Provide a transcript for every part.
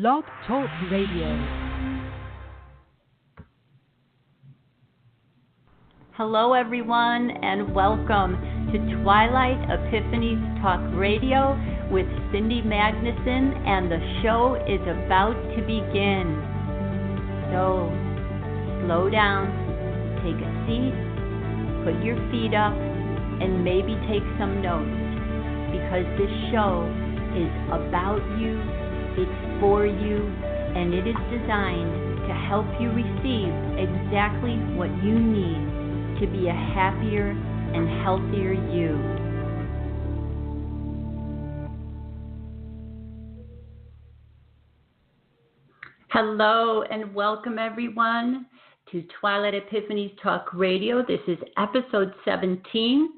Blog Talk Radio. Hello, everyone, and welcome to Twilight Epiphanies Talk Radio with Cindy Magnuson, and the show is about to begin. So, slow down, take a seat, put your feet up, and maybe take some notes, because this show is about you, it's for you, and it is designed to help you receive exactly what you need to be a happier and healthier you. Hello and welcome everyone to Twilight Epiphanies Talk Radio. This is episode 17,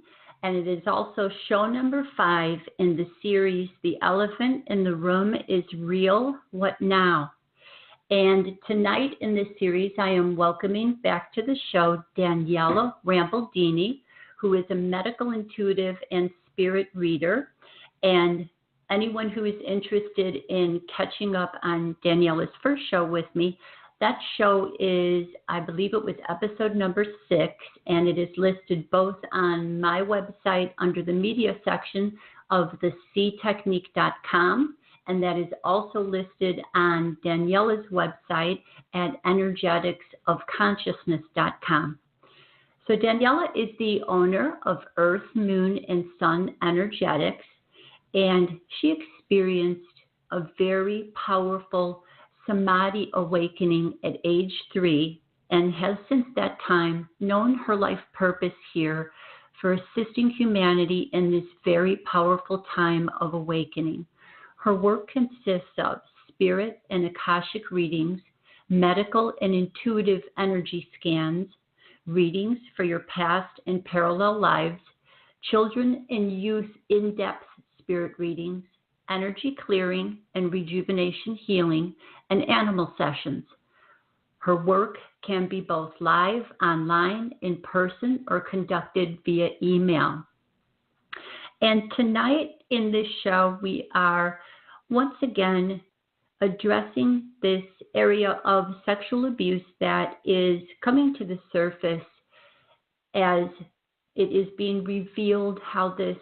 and it is also show number 5 in the series The Elephant in the Room is Real, What Now? And tonight in this series, I am welcoming back to the show Daniela Rambaldini, who is a medical intuitive and spirit reader. And anyone who is interested in catching up on Daniela's first show with me, that show is, I believe it was episode number 6, and it is listed both on my website under the media section of thectechnique.com. And that is also listed on Daniela's website at energeticsofconsciousness.com. So Daniela is the owner of Earth, Moon, and Sun Energetics, and she experienced a very powerful samadhi awakening at age 3 and has since that time known her life purpose here for assisting humanity in this very powerful time of awakening. Her work consists of spirit and Akashic readings, medical and intuitive energy scans, readings for your past and parallel lives, children and youth in-depth spirit readings, energy clearing and rejuvenation healing, and animal sessions. Her work can be both live, online, in person, or conducted via email. And tonight in this show, we are once again addressing this area of sexual abuse that is coming to the surface as it is being revealed how this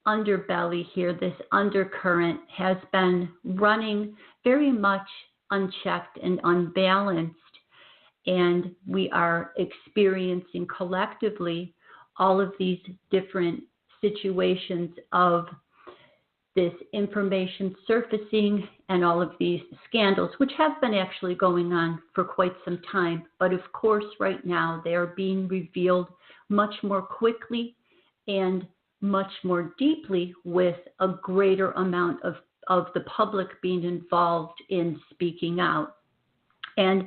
underbelly here, this undercurrent, has been running very much unchecked and unbalanced. And we are experiencing collectively all of these different situations of this information surfacing and all of these scandals, which have been actually going on for quite some time. But of course, right now, they are being revealed much more quickly and much more deeply, with a greater amount of the public being involved in speaking out. And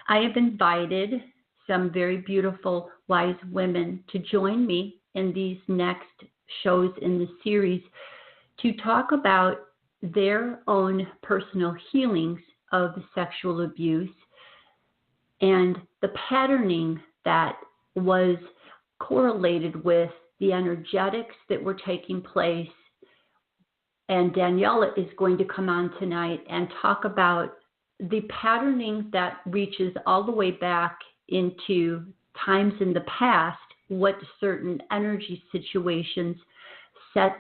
I have invited some very beautiful, wise women to join me in these next shows in the series to talk about their own personal healings of sexual abuse and the patterning that was correlated with the energetics that were taking place. And Daniela is going to come on tonight and talk about the patterning that reaches all the way back into times in the past, what certain energy situations set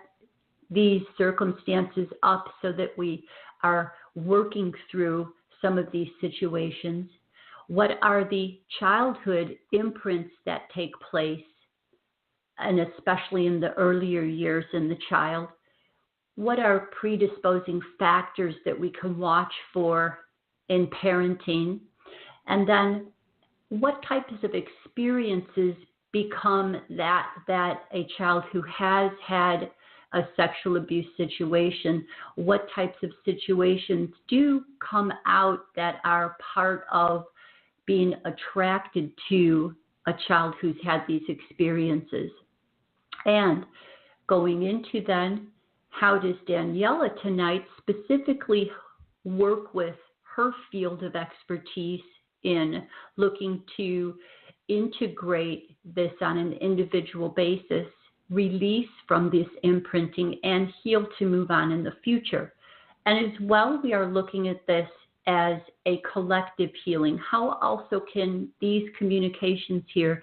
these circumstances up so that we are working through some of these situations. What are the childhood imprints that take place, and especially in the earlier years in the child? What are predisposing factors that we can watch for in parenting? And then what types of experiences become that a child who has had a sexual abuse situation, what types of situations do come out that are part of being attracted to a child who's had these experiences? And going into then, how does Daniela tonight specifically work with her field of expertise in looking to integrate this on an individual basis, release from this imprinting, and heal to move on in the future? And as well, we are looking at this as a collective healing? How also can these communications here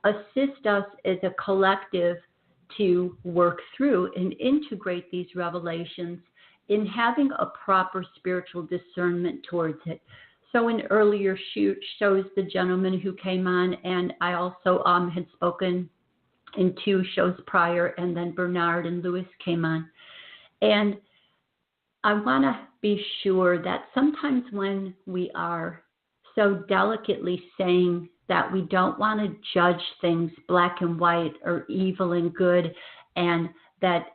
assist us as a collective to work through and integrate these revelations in having a proper spiritual discernment towards it? So in earlier shows, the gentleman who came on, and I also had spoken in 2 shows prior, and then Bernard and Lewis came on. And I want to be sure that sometimes when we are so delicately saying that we don't want to judge things black and white or evil and good, and that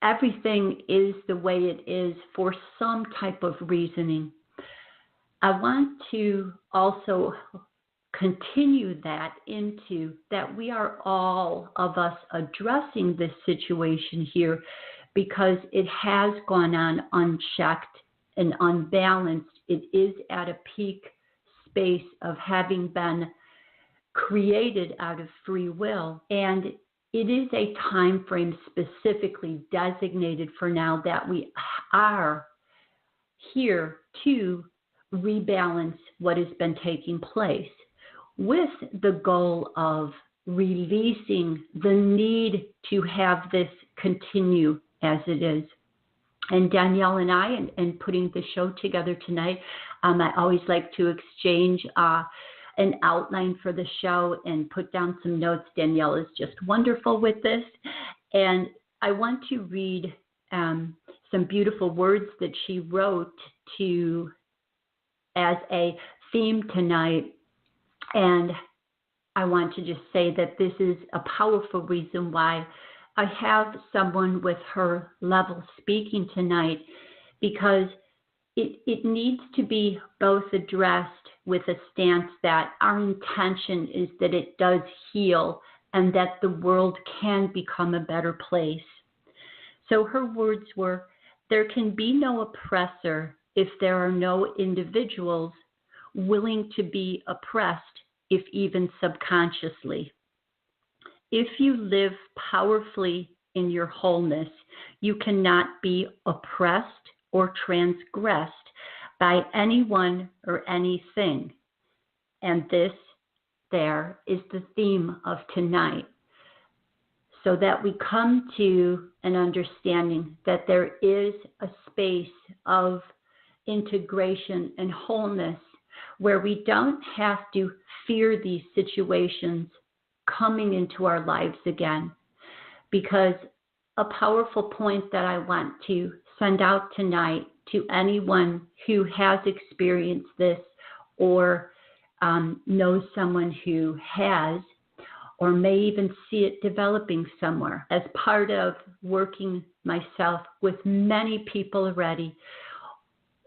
everything is the way it is for some type of reasoning, I want to also continue that into that we are all of us addressing this situation here because it has gone on unchecked and unbalanced. It is at a peak space of having been created out of free will, and it is a time frame specifically designated for now that we are here to rebalance what has been taking place, with the goal of releasing the need to have this continue as it is. And Danielle and I, and putting the show together tonight, I always like to exchange an outline for the show and put down some notes. Danielle is just wonderful with this. And I want to read some beautiful words that she wrote to as a theme tonight. And I want to just say that this is a powerful reason why I have someone with her level speaking tonight, because it needs to be both addressed with a stance that our intention is that it does heal and that the world can become a better place. So her words were, "There can be no oppressor if there are no individuals willing to be oppressed, if even subconsciously. If you live powerfully in your wholeness, you cannot be oppressed or transgressed by anyone or anything." And this there is the theme of tonight, so that we come to an understanding that there is a space of integration and wholeness where we don't have to fear these situations coming into our lives again. Because a powerful point that I want to send out tonight to anyone who has experienced this or knows someone who has, or may even see it developing somewhere, as part of working myself with many people already,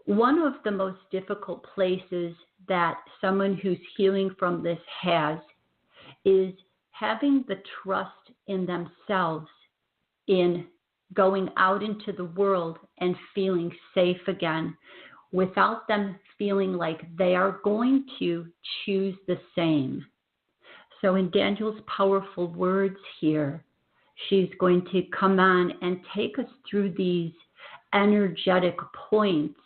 one of the most difficult places that someone who's healing from this has is having the trust in themselves in going out into the world and feeling safe again, without them feeling like they are going to choose the same. So in Daniel's powerful words here, she's going to come on and take us through these energetic points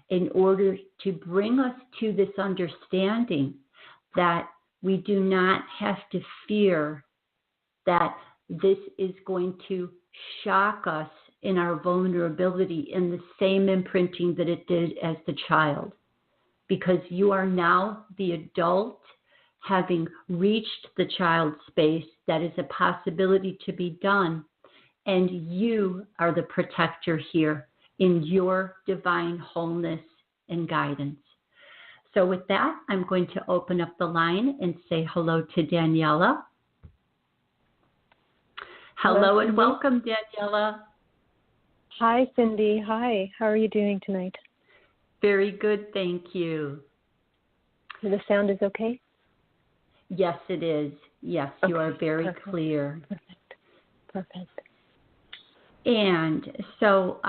in order to bring us to this understanding that we do not have to fear that this is going to shock us in our vulnerability in the same imprinting that it did as the child. Because you are now the adult, having reached the child space that is a possibility to be done, and you are the protector here in your divine wholeness and guidance. So with that, I'm going to open up the line and say hello to Daniela. Hello and welcome, Daniela. Hi, Cindy. Hi. How are you doing tonight? Very good, thank you. The sound is okay? Yes, it is. Yes, okay, you are very clear. Perfect. And so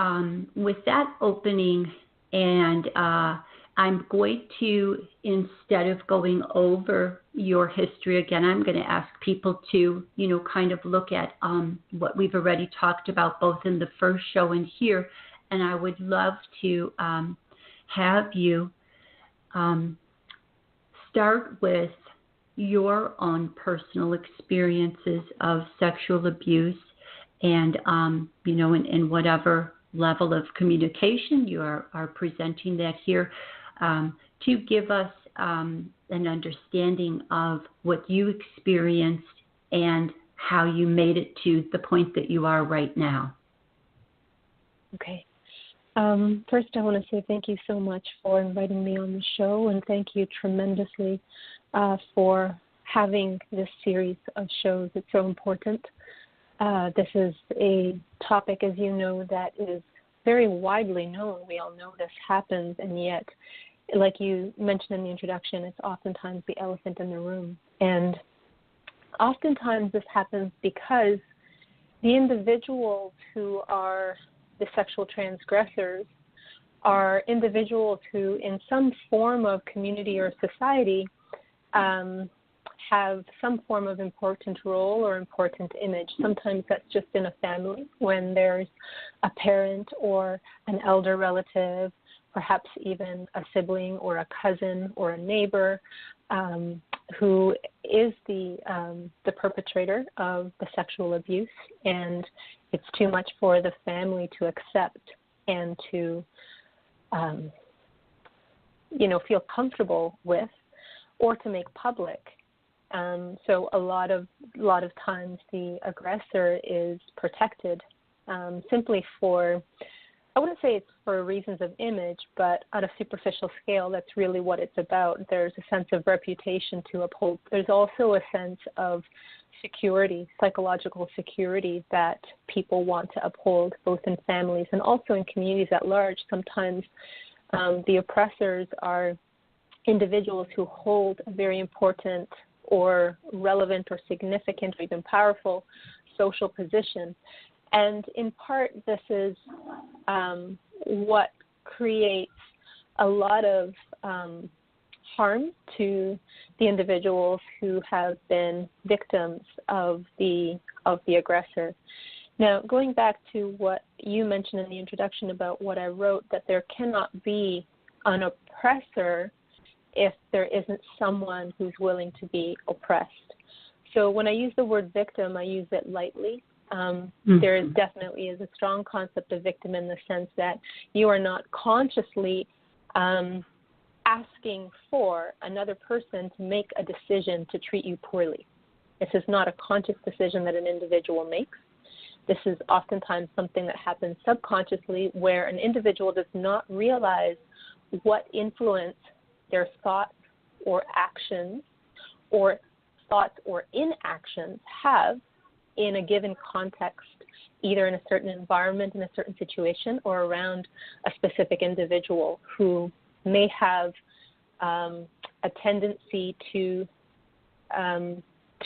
with that opening, and I'm going to, instead of going over your history again, I'm going to ask people to, kind of look at what we've already talked about both in the first show and here. And I would love to have you start with your own personal experiences of sexual abuse and, in whatever level of communication you are presenting that here, to give us an understanding of what you experienced and how you made it to the point that you are right now. Okay. First, I want to say thank you so much for inviting me on the show, and thank you tremendously for having this series of shows. It's so important. This is a topic, as you know, that is very widely known. We all know this happens, and yet, like you mentioned in the introduction, it's oftentimes the elephant in the room. And oftentimes this happens because the individuals who are the sexual transgressors are individuals who, in some form of community or society, have some form of important role or important image. Sometimes that's just in a family when there's a parent or an elder relative, perhaps even a sibling or a cousin or a neighbor who is the perpetrator of the sexual abuse, and it's too much for the family to accept and to feel comfortable with or to make public. So a lot of times the aggressor is protected simply for, I wouldn't say it's for reasons of image, but on a superficial scale, that's really what it's about. There's a sense of reputation to uphold. There's also a sense of security, psychological security that people want to uphold, both in families and also in communities at large. Sometimes the oppressors are individuals who hold a very important or relevant or significant or even powerful social position. And in part, this is what creates a lot of harm to the individuals who have been victims of the aggressor. Now, going back to what you mentioned in the introduction about what I wrote, that there cannot be an oppressor if there isn't someone who's willing to be oppressed. So when I use the word victim, I use it lightly. There definitely is a strong concept of victim in the sense that you are not consciously asking for another person to make a decision to treat you poorly. This is not a conscious decision that an individual makes. This is oftentimes something that happens subconsciously where an individual does not realize what influence their thoughts or actions or thoughts or inactions have in a given context, either in a certain environment, in a certain situation, or around a specific individual who may have a tendency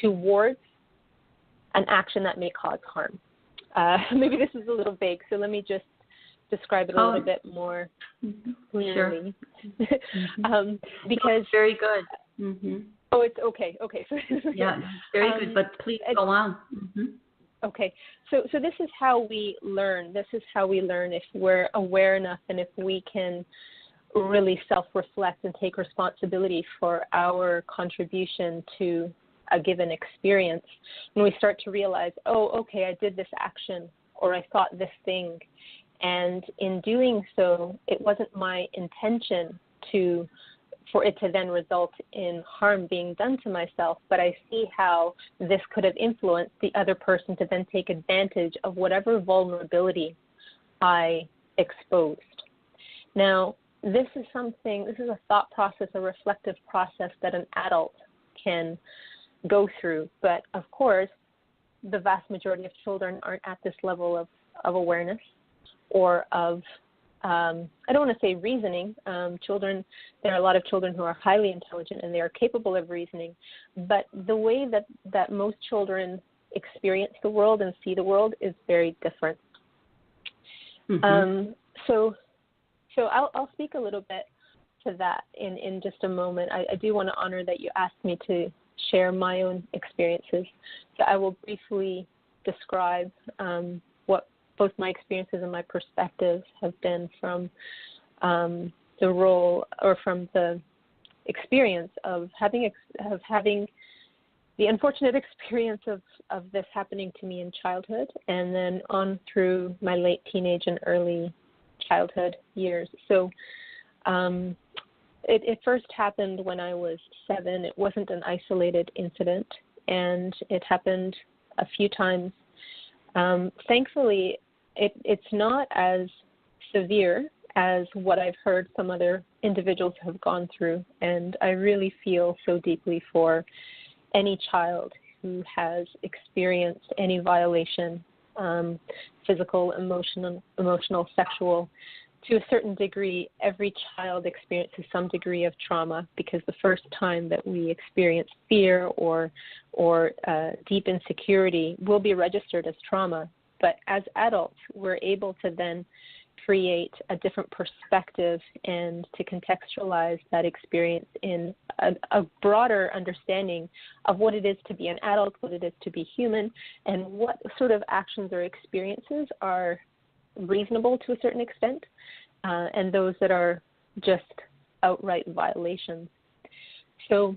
towards an action that may cause harm. Maybe this is a little vague, so let me just describe it a little bit more clearly. Sure. Because very good. Oh, it's okay. Okay. Yeah, very good, but please go on. Okay. So this is how we learn. This is how we learn if we're aware enough and if we can really self-reflect and take responsibility for our contribution to a given experience. When we start to realize, oh, okay, I did this action or I thought this thing, and in doing so, it wasn't my intention for it to then result in harm being done to myself, but I see how this could have influenced the other person to then take advantage of whatever vulnerability I exposed. Now, this is a thought process, a reflective process that an adult can go through, but of course, the vast majority of children aren't at this level of awareness or of I don't want to say reasoning. There are a lot of children who are highly intelligent and they are capable of reasoning, but the way that most children experience the world and see the world is very different. So I'll speak a little bit to that in just a moment. I do want to honor that you asked me to share my own experiences. So I will briefly describe what both my experiences and my perspectives have been from the role or from the experience of having the unfortunate experience of this happening to me in childhood, and then on through my late teenage and early childhood years. So it first happened when I was 7. It wasn't an isolated incident, and it happened a few times. Thankfully, it's not as severe as what I've heard some other individuals have gone through, and I really feel so deeply for any child who has experienced any violation, physical, emotional, sexual. To a certain degree, every child experiences some degree of trauma, because the first time that we experience fear or deep insecurity will be registered as trauma. But as adults, we're able to then create a different perspective and to contextualize that experience in a broader understanding of what it is to be an adult, what it is to be human, and what sort of actions or experiences are reasonable to a certain extent, and those that are just outright violations. So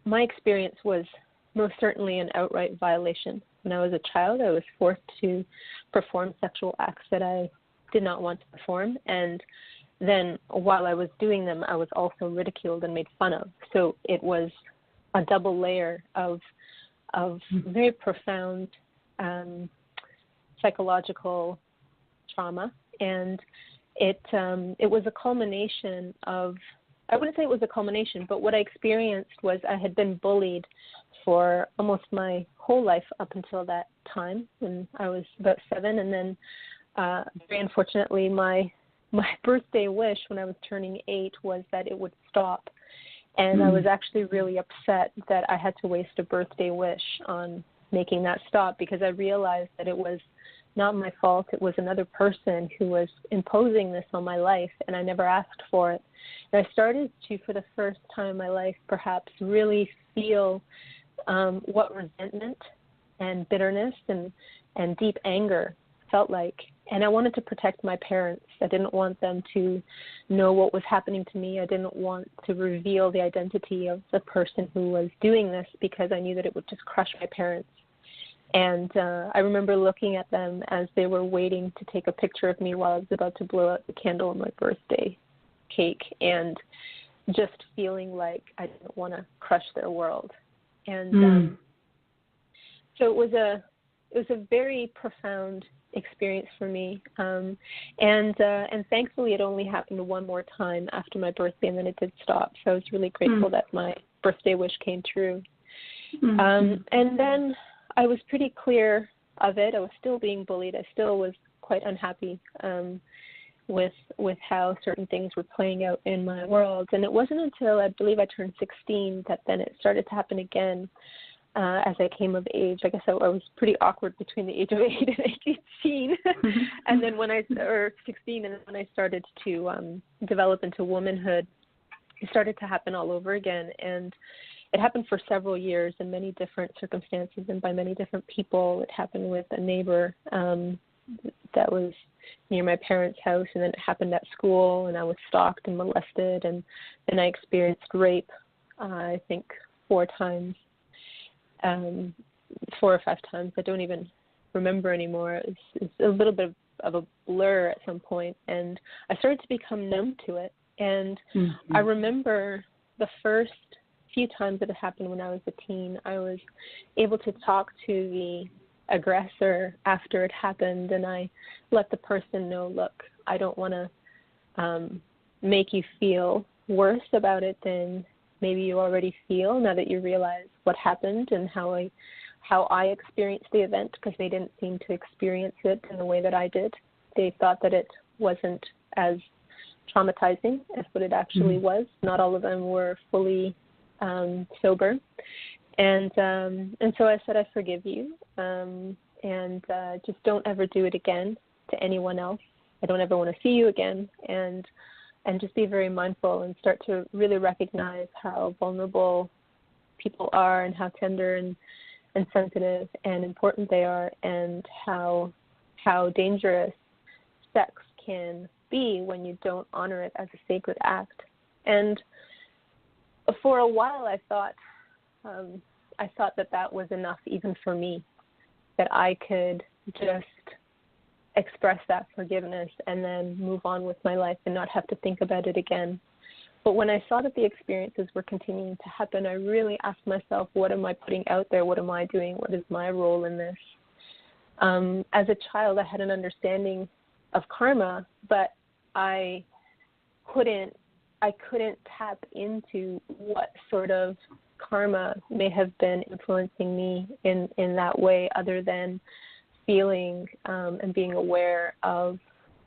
my experience was most certainly an outright violation. When I was a child, I was forced to perform sexual acts that I did not want to perform, and then while I was doing them, I was also ridiculed and made fun of. So it was a double layer of very profound psychological trauma, and it was a culmination of, I wouldn't say it was a culmination, but what I experienced was I had been bullied for almost my whole life up until that time when I was about 7, and then very unfortunately my birthday wish when I was turning 8 was that it would stop, and I was actually really upset that I had to waste a birthday wish on making that stop, because I realized that it was not my fault. It was another person who was imposing this on my life, and I never asked for it. And I started to, for the first time in my life, perhaps really feel what resentment and bitterness and deep anger felt like. And I wanted to protect my parents. I didn't want them to know what was happening to me. I didn't want to reveal the identity of the person who was doing this, because I knew that it would just crush my parents. And I remember looking at them as they were waiting to take a picture of me while I was about to blow out the candle on my birthday cake, and just feeling like I didn't want to crush their world. And so it was a very profound experience for me, and thankfully it only happened one more time after my birthday, and then it did stop. So I was really grateful that my birthday wish came true. And then I was pretty clear of it. I was still being bullied. I still was quite unhappy with how certain things were playing out in my world. And it wasn't until I believe I turned 16 that then it started to happen again. As I came of age. I guess I was pretty awkward between the age of 8 and age 18. And then or 16, and then when I started to develop into womanhood, it started to happen all over again. And it happened for several years in many different circumstances and by many different people. It happened with a neighbor that was near my parents' house, and then it happened at school, and I was stalked and molested, and then I experienced rape, I think 4 times. 4 or 5 times. I don't even remember anymore. It's a little bit of a blur at some point, and I started to become numb to it. And I remember the first few times that it happened when I was a teen, I was able to talk to the aggressor after it happened, and I let the person know, look, I don't want to make you feel worse about it than maybe you already feel, now that you realize what happened and how I experienced the event, because they didn't seem to experience it in the way that I did. They thought that it wasn't as traumatizing as what it actually was. Not all of them were fully sober. And so I said, I forgive you, and just don't ever do it again to anyone else. I don't ever want to see you again, and just be very mindful and start to really recognize how vulnerable people are and how tender and sensitive and important they are, and how dangerous sex can be when you don't honor it as a sacred act. And for a while, I thought that was enough, even for me, that I could just express that forgiveness and then move on with my life and not have to think about it again. But when I saw that the experiences were continuing to happen, I really asked myself, what am I putting out there? What am I doing? What is my role in this? As a child, I had an understanding of karma, but I couldn't tap into what sort of karma may have been influencing me in that way, other than feeling and being aware of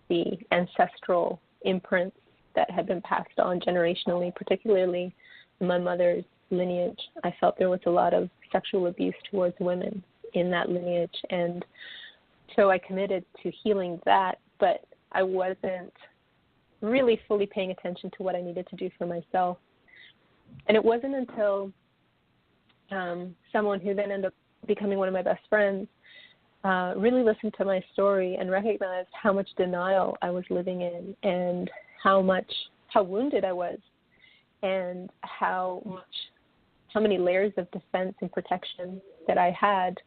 the ancestral imprints that had been passed on generationally, particularly in my mother's lineage. I felt there was a lot of sexual abuse towards women in that lineage, and so I committed to healing that, but I wasn't really fully paying attention to what I needed to do for myself. And it wasn't until someone who then ended up becoming one of my best friends really listened to my story and recognized how much denial I was living in, and how wounded I was, and how many layers of defense and protection that I had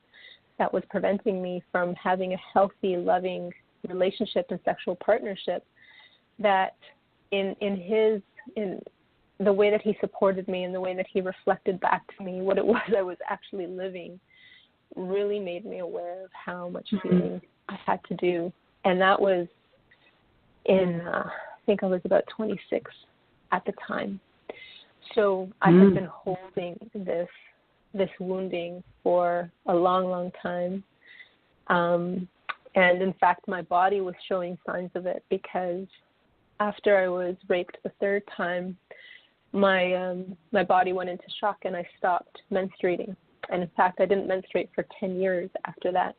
that was preventing me from having a healthy, loving relationship and sexual partnership. That in the way that he supported me and the way that he reflected back to me what it was I was actually living really made me aware of how much healing I had to do. And that was I think I was about 26 at the time. So I had been holding this wounding for a long, long time. And in fact, my body was showing signs of it, because after I was raped the third time, my body went into shock and I stopped menstruating. And in fact, I didn't menstruate for 10 years after that.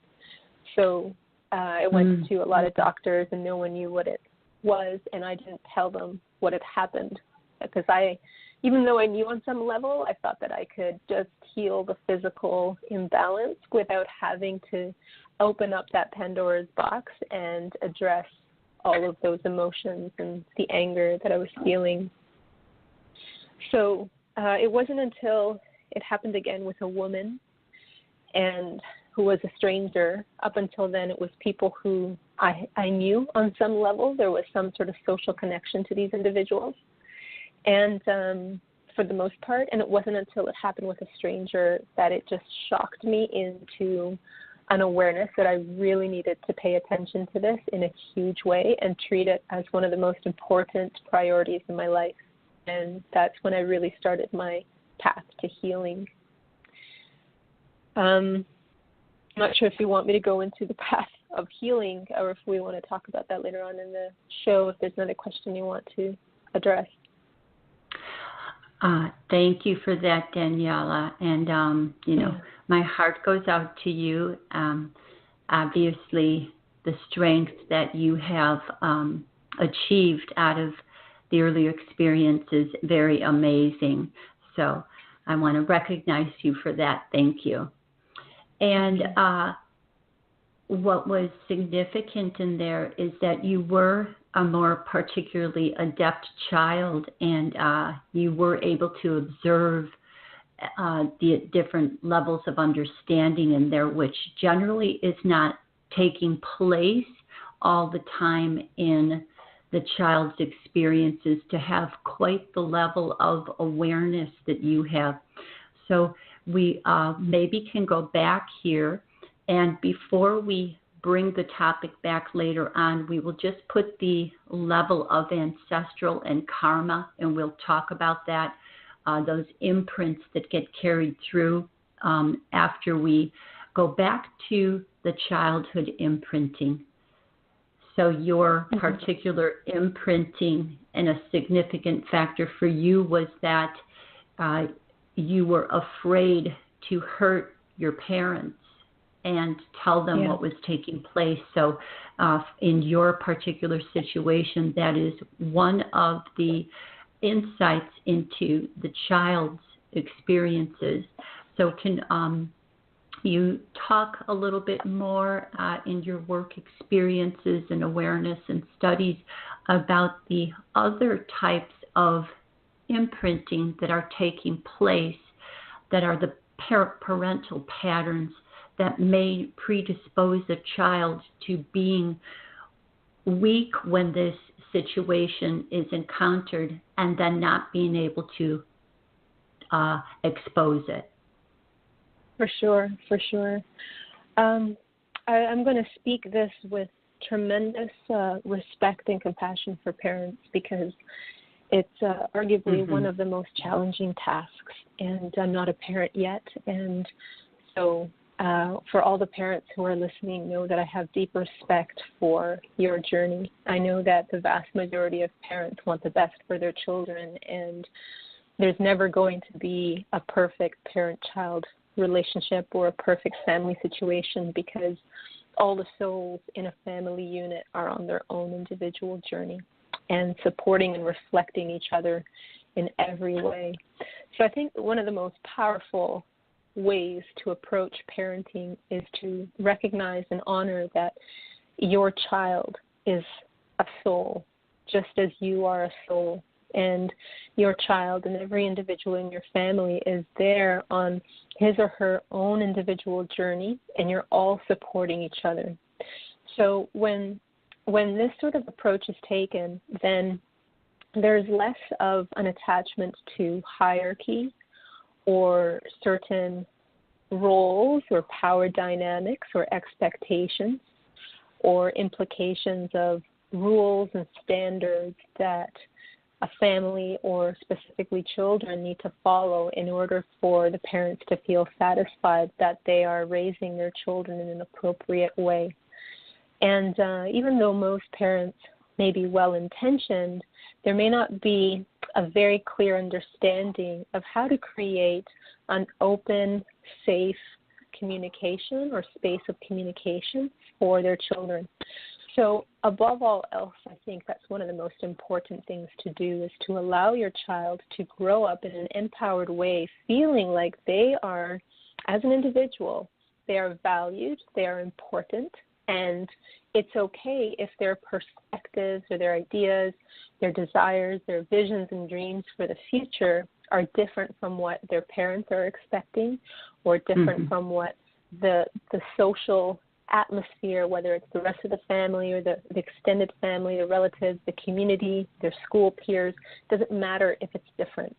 So I went to a lot of doctors and no one knew what it was, and I didn't tell them what had happened, because even though I knew on some level, I thought that I could just heal the physical imbalance without having to open up that Pandora's box and address all of those emotions and the anger that I was feeling. So it wasn't until it happened again with a woman, and who was a stranger. Up until then, it was people who I knew on some level. There was some sort of social connection to these individuals. And for the most part, and it wasn't until it happened with a stranger that it just shocked me into an awareness that I really needed to pay attention to this in a huge way and treat it as one of the most important priorities in my life. And that's when I really started my path to healing. I'm not sure if you want me to go into the path of healing, or if we want to talk about that later on in the show, if there's another question you want to address. Thank you for that, Daniela. And, my heart goes out to you. Obviously, the strength that you have achieved out of the earlier experience is very amazing. So I want to recognize you for that. Thank you. And what was significant in there is that you were a more particularly adept child, and you were able to observe the different levels of understanding in there, which generally is not taking place all the time in the child's experiences, to have quite the level of awareness that you have. So we maybe can go back here, and before we bring the topic back later on, we will just put the level of ancestral and karma, and we'll talk about that, those imprints that get carried through after we go back to the childhood imprinting. So your particular imprinting, and a significant factor for you, was that you were afraid to hurt your parents and tell them what was taking place. So in your particular situation, that is one of the insights into the child's experiences. So can you talk a little bit more in your work experiences and awareness and studies about the other types of imprinting that are taking place that are the parental patterns that may predispose a child to being weak when this situation is encountered and then not being able to expose it. For sure. I'm going to speak this with tremendous respect and compassion for parents, because it's arguably one of the most challenging tasks, and I'm not a parent yet, and so for all the parents who are listening, know that I have deep respect for your journey. I know that the vast majority of parents want the best for their children, and there's never going to be a perfect parent-child relationship or a perfect family situation, because all the souls in a family unit are on their own individual journey and supporting and reflecting each other in every way. So I think one of the most powerful ways to approach parenting is to recognize and honor that your child is a soul, just as you are a soul. And your child and every individual in your family is there on his or her own individual journey, and you're all supporting each other. So when this sort of approach is taken, then there's less of an attachment to hierarchy or certain roles or power dynamics or expectations or implications of rules and standards that a family or specifically children need to follow in order for the parents to feel satisfied that they are raising their children in an appropriate way. And even though most parents may be well-intentioned, there may not be a very clear understanding of how to create an open, safe communication or space of communication for their children. So above all else, I think that's one of the most important things to do, is to allow your child to grow up in an empowered way, feeling like they are, as an individual, they are valued, they are important, and it's okay if their perspectives or their ideas, their desires, their visions and dreams for the future are different from what their parents are expecting, or different from what the social atmosphere, whether it's the rest of the family or the extended family, the relatives, the community, their school peers. It doesn't matter if it's different.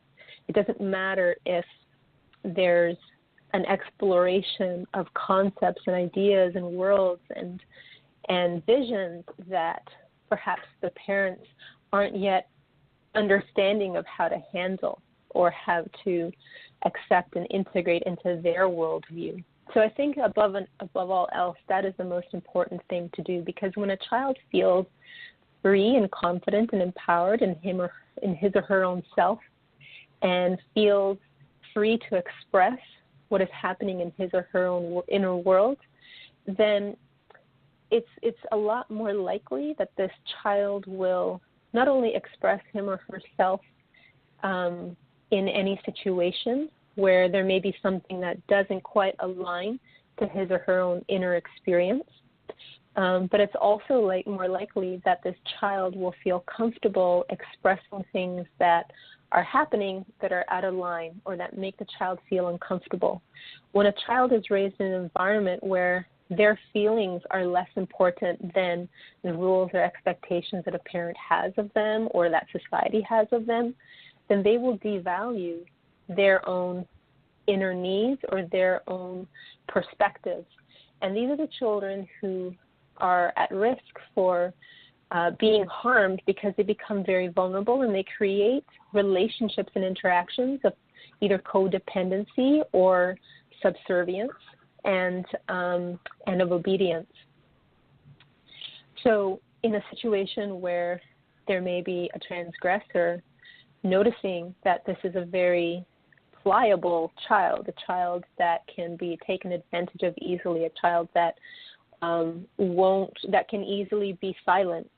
It doesn't matter if there's an exploration of concepts and ideas and worlds and visions that perhaps the parents aren't yet understanding of how to handle or how to accept and integrate into their worldview. So I think above all else, that is the most important thing to do, because when a child feels free and confident and empowered in his or her own self, and feels free to express what is happening in his or her own inner world, then it's a lot more likely that this child will not only express him or herself in any situation where there may be something that doesn't quite align to his or her own inner experience, but it's also more likely that this child will feel comfortable expressing things that are happening that are out of line or that make the child feel uncomfortable. When a child is raised in an environment where their feelings are less important than the rules or expectations that a parent has of them or that society has of them, then they will devalue their own inner needs or their own perspectives. And these are the children who are at risk for being harmed, because they become very vulnerable and they create relationships and interactions of either codependency or subservience and of obedience. So in a situation where there may be a transgressor, noticing that this is a very pliable child, a child that can be taken advantage of easily, a child that that can easily be silenced,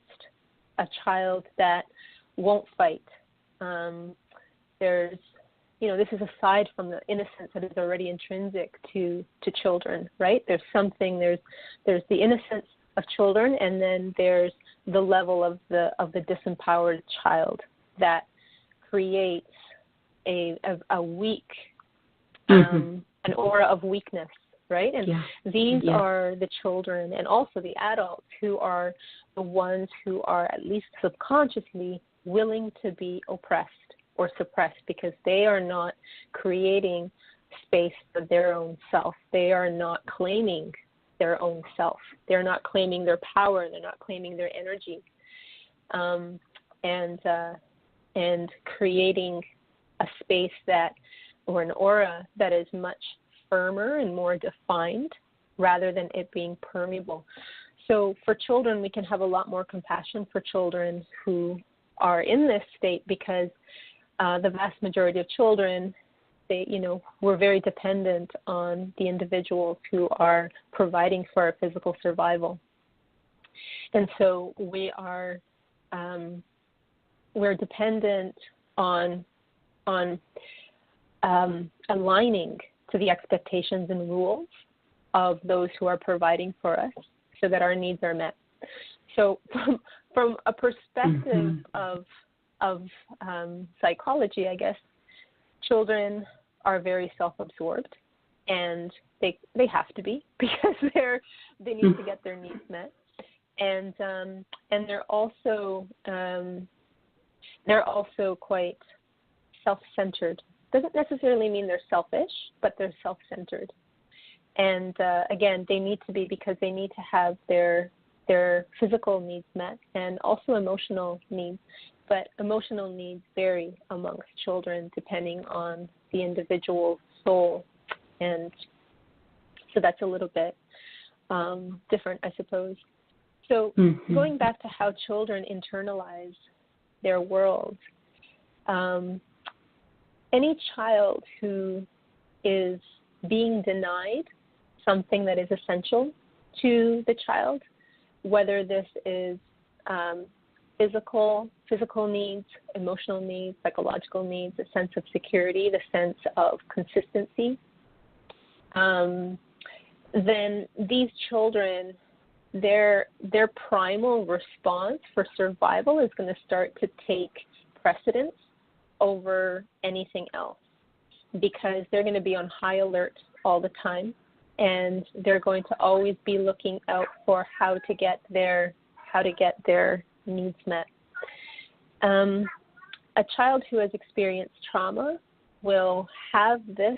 a child that won't fight. There's this is aside from the innocence that is already intrinsic to children, right? There's the innocence of children, and then there's the level of the disempowered child that creates a weak, an aura of weakness, right? And these are the children and also the adults who are the ones who are at least subconsciously willing to be oppressed or suppressed, because they are not creating space for their own self. They are not claiming their own self. They're not claiming their power. They're not claiming their energy, and creating a space or an aura that is much firmer and more defined, rather than it being permeable. So for children, we can have a lot more compassion for children who are in this state, because the vast majority of children, we're very dependent on the individuals who are providing for our physical survival. And so we're dependent on aligning to the expectations and rules of those who are providing for us, so that our needs are met. So from a perspective of psychology, I guess, children are very self-absorbed, and they have to be, because they need to get their needs met, and they're also quite self-centered. Doesn't necessarily mean they're selfish, but they're self-centered. And again, they need to be, because they need to have their physical needs met and also emotional needs. But emotional needs vary amongst children depending on the individual's soul. And so that's a little bit different, I suppose. So going back to how children internalize their world, any child who is being denied something that is essential to the child, whether this is physical needs, emotional needs, psychological needs, a sense of security, the sense of consistency, then these children, their primal response for survival is going to start to take precedence over anything else, because they're going to be on high alert all the time, and they're going to always be looking out for how to get their needs met. A child who has experienced trauma will have this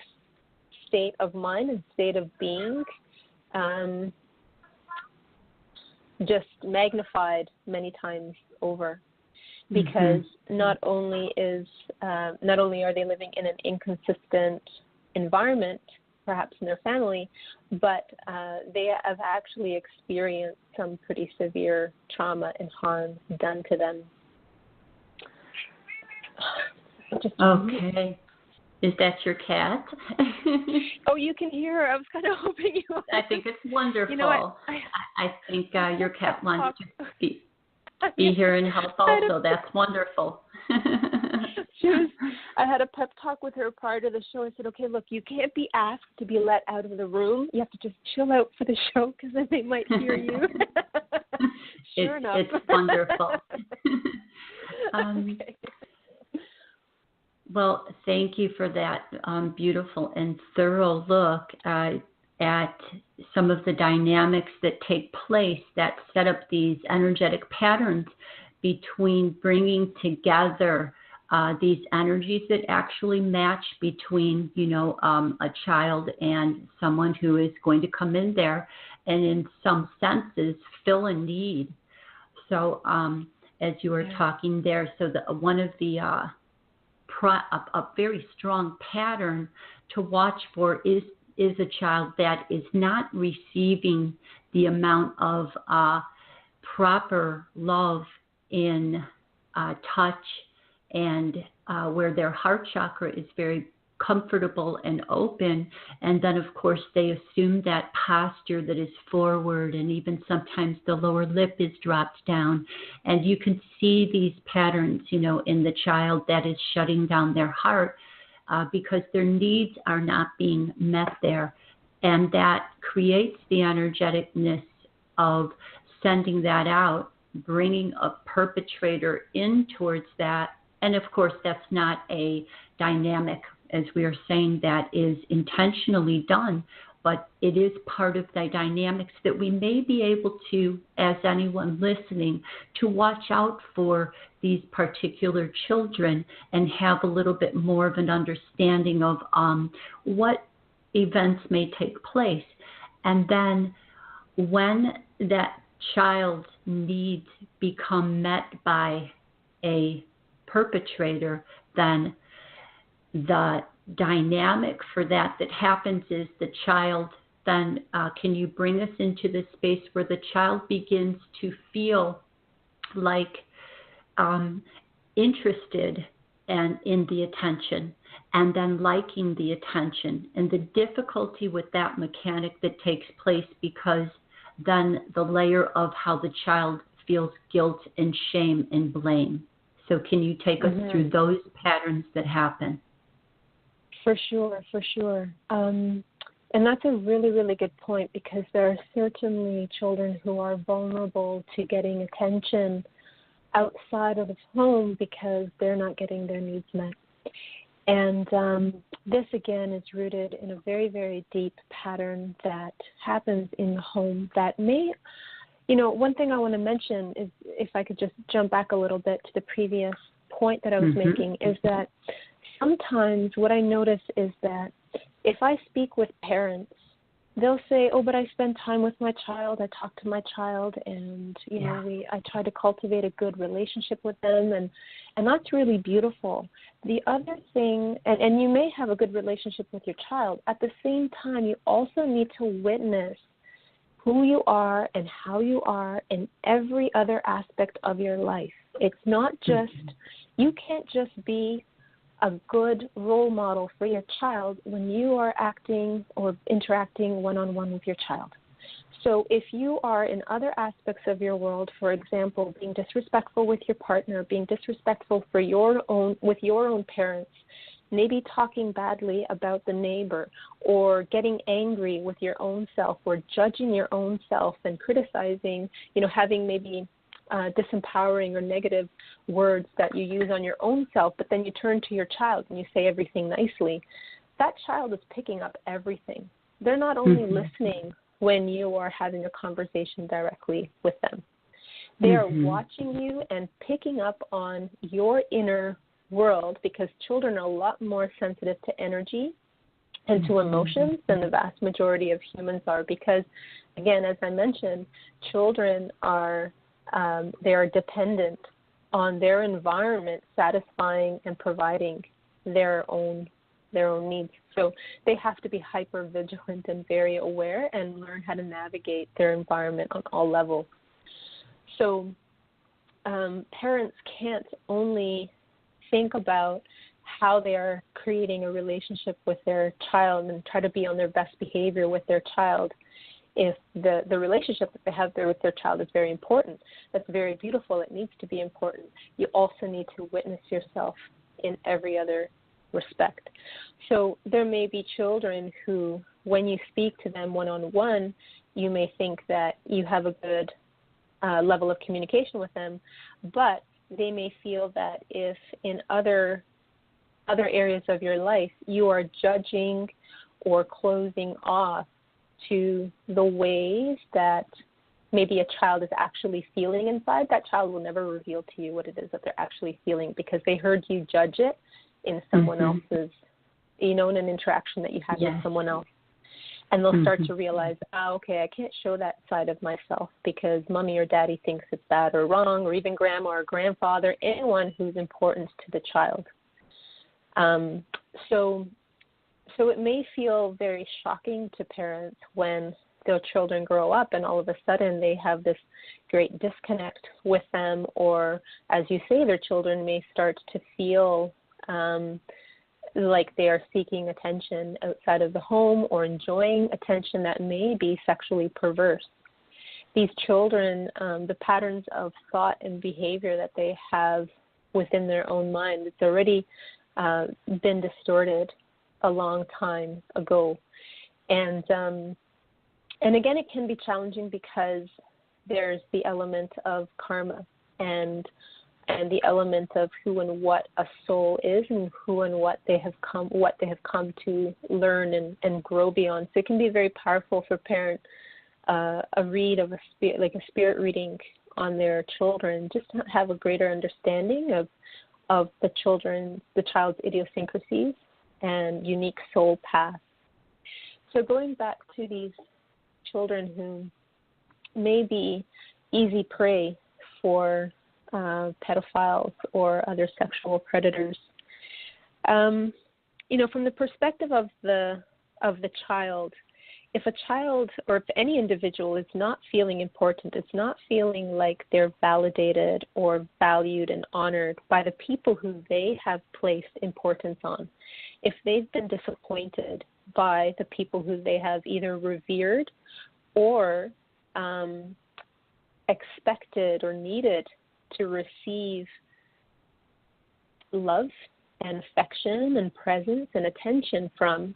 state of mind and state of being just magnified many times over, because not only are they living in an inconsistent environment, perhaps in their family, but they have actually experienced some pretty severe trauma and harm done to them. Okay. Is that your cat? Oh, you can hear her. I was kind of hoping you would. I think it's wonderful. You know, I think your cat wants to be here and help also. That's wonderful. I had a pep talk with her prior to the show. I said, okay, look, you can't be asked to be let out of the room. You have to just chill out for the show, because then they might hear you. Sure enough. It's wonderful. Okay. Well, thank you for that beautiful and thorough look at some of the dynamics that take place that set up these energetic patterns between bringing together these energies that actually match between, a child and someone who is going to come in there and in some senses fill a need. So as you were talking there, so one of the a very strong pattern to watch for is a child that is not receiving the amount of proper love in touch, and where their heart chakra is very comfortable and open, and then of course they assume that posture that is forward, and even sometimes the lower lip is dropped down, and you can see these patterns in the child that is shutting down their heart because their needs are not being met there. And that creates the energeticness of sending that out, bringing a perpetrator in towards that. And of course, that's not a dynamic, as we are saying, that is intentionally done, but it is part of the dynamics that we may be able to, as anyone listening, to watch out for these particular children and have a little bit more of an understanding of what events may take place. And then when that child's needs become met by a perpetrator, then the dynamic for that happens is the child then, can you bring us into the space where the child begins to feel like interested and in the attention, and then liking the attention, and the difficulty with that mechanic that takes place, because then the layer of how the child feels guilt and shame and blame. So can you take us through those patterns that happen? For sure. And that's a really, really good point, because there are certainly children who are vulnerable to getting attention outside of the home because they're not getting their needs met. And this, again, is rooted in a very, very deep pattern that happens in the home that may, one thing I want to mention is, if I could just jump back a little bit to the previous point that I was making, is that sometimes what I notice is that if I speak with parents, they'll say, oh, but I spend time with my child, I talk to my child, and, I try to cultivate a good relationship with them, and that's really beautiful. The other thing, and you may have a good relationship with your child, at the same time, you also need to witness who you are and how you are in every other aspect of your life. It's not just, you can't just be a good role model for your child when you are acting or interacting one-on-one with your child. So if you are in other aspects of your world, for example, being disrespectful with your partner, being disrespectful with your own parents, maybe talking badly about the neighbor, or getting angry with your own self, or judging your own self and criticizing, having maybe disempowering or negative words that you use on your own self, but then you turn to your child and you say everything nicely, that child is picking up everything. They're not only listening when you are having a conversation directly with them. They are watching you and picking up on your inner world, because children are a lot more sensitive to energy and to emotions than the vast majority of humans are, because, again, as I mentioned, children are they are dependent on their environment satisfying and providing their own needs. So they have to be hyper vigilant and very aware and learn how to navigate their environment on all levels. So parents can't only think about how they are creating a relationship with their child and try to be on their best behavior with their child. If the relationship that they have there with their child is very important, that's very beautiful, it needs to be important, you also need to witness yourself in every other respect. So there may be children who, when you speak to them one-on-one, you may think that you have a good level of communication with them, but they may feel that if in other areas of your life you are judging or closing off to the ways that maybe a child is actually feeling inside, that child will never reveal to you what it is that they're actually feeling, because they heard you judge it in someone else's, in an interaction that you had with someone else. And they'll start to realize, okay, I can't show that side of myself because mommy or daddy thinks it's bad or wrong, or even grandma or grandfather, anyone who's important to the child. So it may feel very shocking to parents when their children grow up and all of a sudden they have this great disconnect with them, or, as you say, their children may start to feel like they are seeking attention outside of the home or enjoying attention that may be sexually perverse. These children, the patterns of thought and behavior that they have within their own mind, it's already been distorted a long time ago. And again, it can be challenging because there's the element of karma and the element of who and what a soul is and who and what they have come to learn and grow beyond. So it can be very powerful for parents, a read of a spirit reading on their children, just to have a greater understanding of the child's idiosyncrasies and unique soul path. So going back to these children who may be easy prey for pedophiles or other sexual predators, from the perspective of the child, if a child or if any individual is not feeling important, it's not feeling like they're validated or valued and honored by the people who they have placed importance on, if they've been disappointed by the people who they have either revered or expected or needed to receive love and affection and presence and attention from,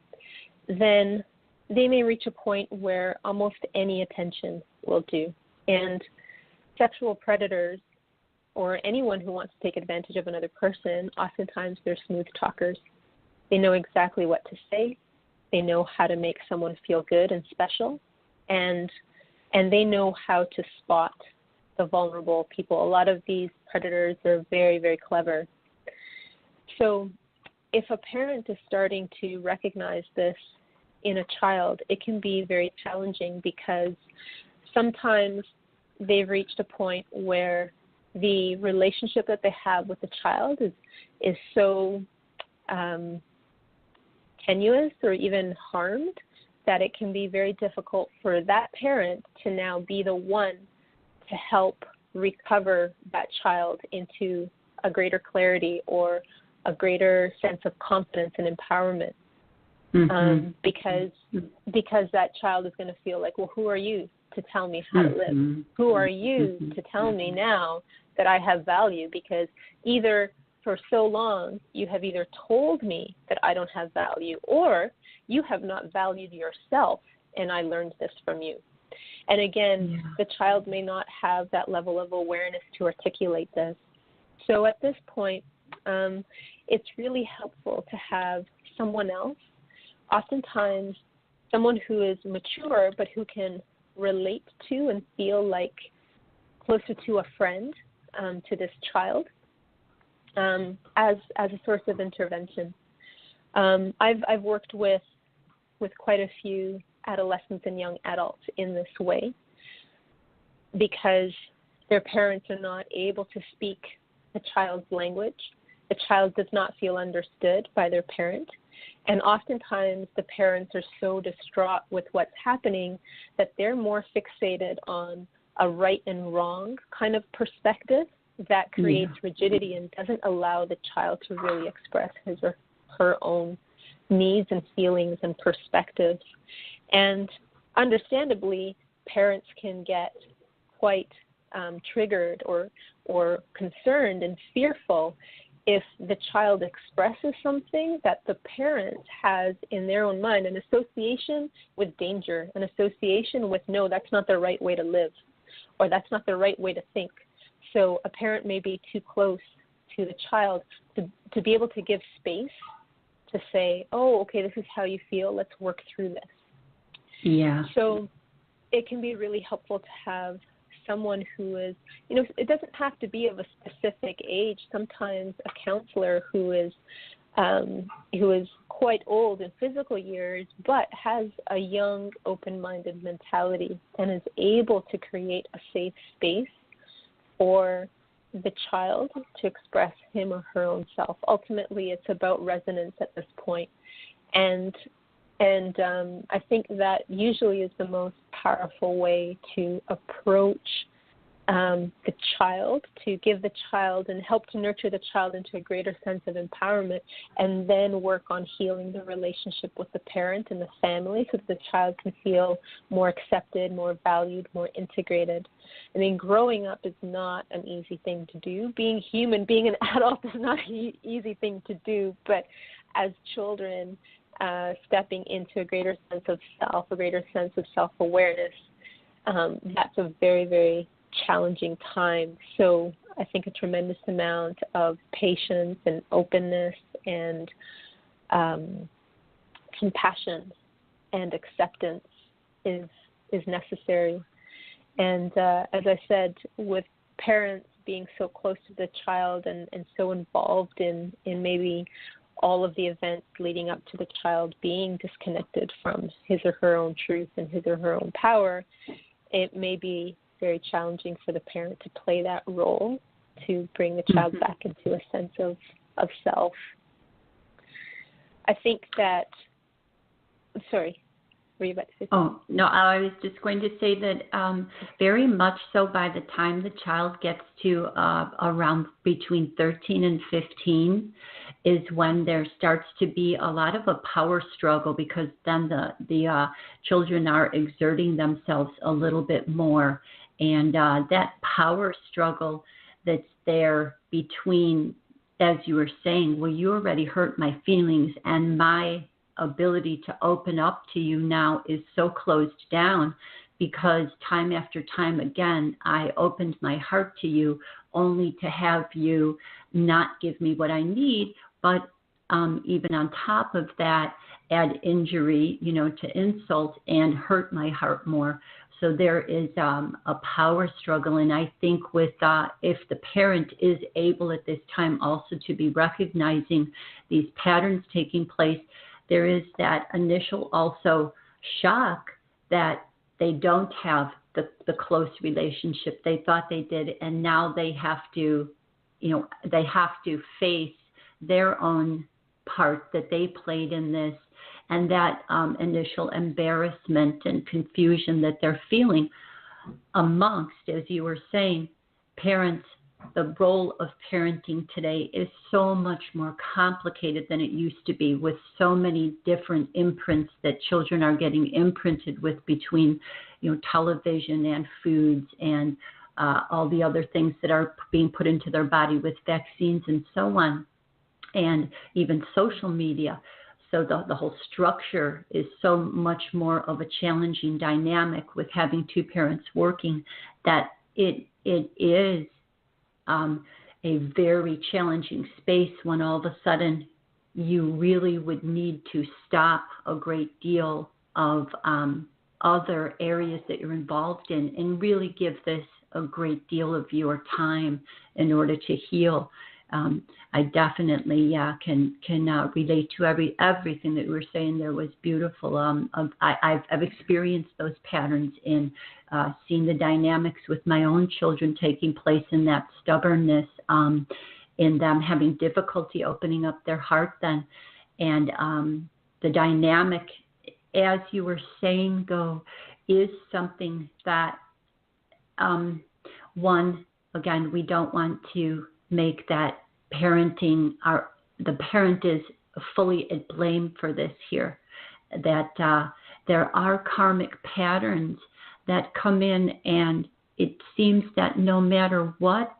then they may reach a point where almost any attention will do. And sexual predators or anyone who wants to take advantage of another person, oftentimes they're smooth talkers. They know exactly what to say. They know how to make someone feel good and special. And they know how to spot the vulnerable people. A lot of these predators are very, very clever. So if a parent is starting to recognize this in a child, it can be very challenging because sometimes they've reached a point where the relationship that they have with the child is so tenuous or even harmed that it can be very difficult for that parent to now be the one to help recover that child into a greater clarity or a greater sense of confidence and empowerment. Because that child is going to feel like, well, who are you to tell me how to live? Who are you to tell me now that I have value? Because either for so long you have either told me that I don't have value, or you have not valued yourself, and I learned this from you. And again, the child may not have that level of awareness to articulate this. So at this point, it's really helpful to have someone else, oftentimes someone who is mature but who can relate to and feel like closer to a friend to this child as a source of intervention. I've worked with quite a few adolescents and young adults in this way because their parents are not able to speak the child's language. The child does not feel understood by their parent. And oftentimes the parents are so distraught with what's happening that they're more fixated on a right and wrong kind of perspective that creates rigidity and doesn't allow the child to really express his or her own needs and feelings and perspectives. And understandably, parents can get quite triggered or concerned and fearful if the child expresses something that the parent has in their own mind, an association with danger, an association with, no, that's not the right way to live, or that's not the right way to think. So a parent may be too close to the child to be able to give space to say, oh, okay, this is how you feel, let's work through this. Yeah. So it can be really helpful to have someone who is, it doesn't have to be of a specific age. Sometimes a counselor who is quite old in physical years, but has a young, open-minded mentality and is able to create a safe space for the child to express him or her own self. Ultimately, it's about resonance at this point. And I think that usually is the most powerful way to approach the child, to give the child and help to nurture the child into a greater sense of empowerment, and then work on healing the relationship with the parent and the family so that the child can feel more accepted, more valued, more integrated. I mean, growing up is not an easy thing to do. Being human, being an adult is not an easy thing to do, but as children, stepping into a greater sense of self, a greater sense of self-awareness, that's a very, very challenging time. So I think a tremendous amount of patience and openness and compassion and acceptance is necessary. And as I said, with parents being so close to the child and so involved in maybe all of the events leading up to the child being disconnected from his or her own truth and his or her own power, it may be very challenging for the parent to play that role to bring the child back into a sense of self. I think that, sorry, were you about to say something? Oh, no, I was just going to say that very much so by the time the child gets to around between 13 and 15 is when there starts to be a lot of a power struggle, because then the children are exerting themselves a little bit more. And that power struggle that's there between, as you were saying, well, you already hurt my feelings, and my ability to open up to you now is so closed down because time after time again, I opened my heart to you only to have you not give me what I need, but even on top of that, add injury, to insult and hurt my heart more. So there is a power struggle, and I think with if the parent is able at this time also to be recognizing these patterns taking place, there is that initial also shock that they don't have the close relationship they thought they did, and now they have to, face their own part that they played in this. And that initial embarrassment and confusion that they're feeling amongst, as you were saying, parents, the role of parenting today is so much more complicated than it used to be, with so many different imprints that children are getting imprinted with between, television and foods and all the other things that are being put into their body with vaccines and so on, and even social media. So the whole structure is so much more of a challenging dynamic with having two parents working, that it is a very challenging space when all of a sudden you really would need to stop a great deal of other areas that you're involved in and really give this a great deal of your time in order to heal. I definitely can relate to everything that you were saying. There was beautiful. I've experienced those patterns in seeing the dynamics with my own children taking place, in that stubbornness, in them having difficulty opening up their heart then, and the dynamic, as you were saying, is something that one, again, we don't want to make that parenting, the parent is fully at blame for this here, that there are karmic patterns that come in, and it seems that no matter what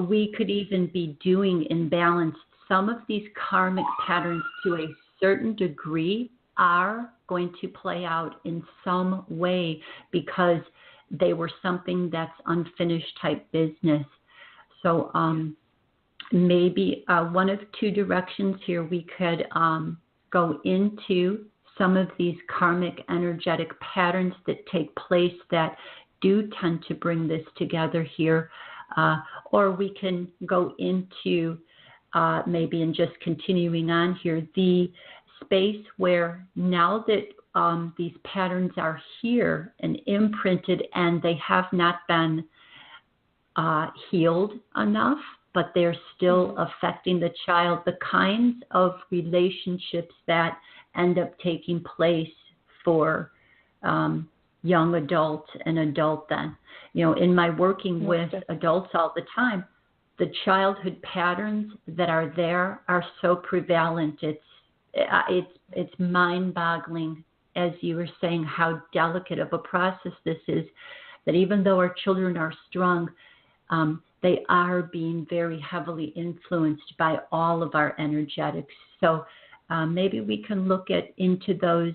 we could even be doing in balance, some of these karmic patterns to a certain degree are going to play out in some way because they were something that's unfinished type business. So maybe one of two directions here we could go into some of these karmic energetic patterns that take place that do tend to bring this together here, or we can go into maybe, and just continuing on here, the space where now that these patterns are here and imprinted and they have not been healed enough, but they're still affecting the child, the kinds of relationships that end up taking place for young adult and adult then. In my working with adults all the time, the childhood patterns that are there are so prevalent. It's mind-boggling, as you were saying, how delicate of a process this is, that even though our children are strong, they are being very heavily influenced by all of our energetics. So maybe we can look into those,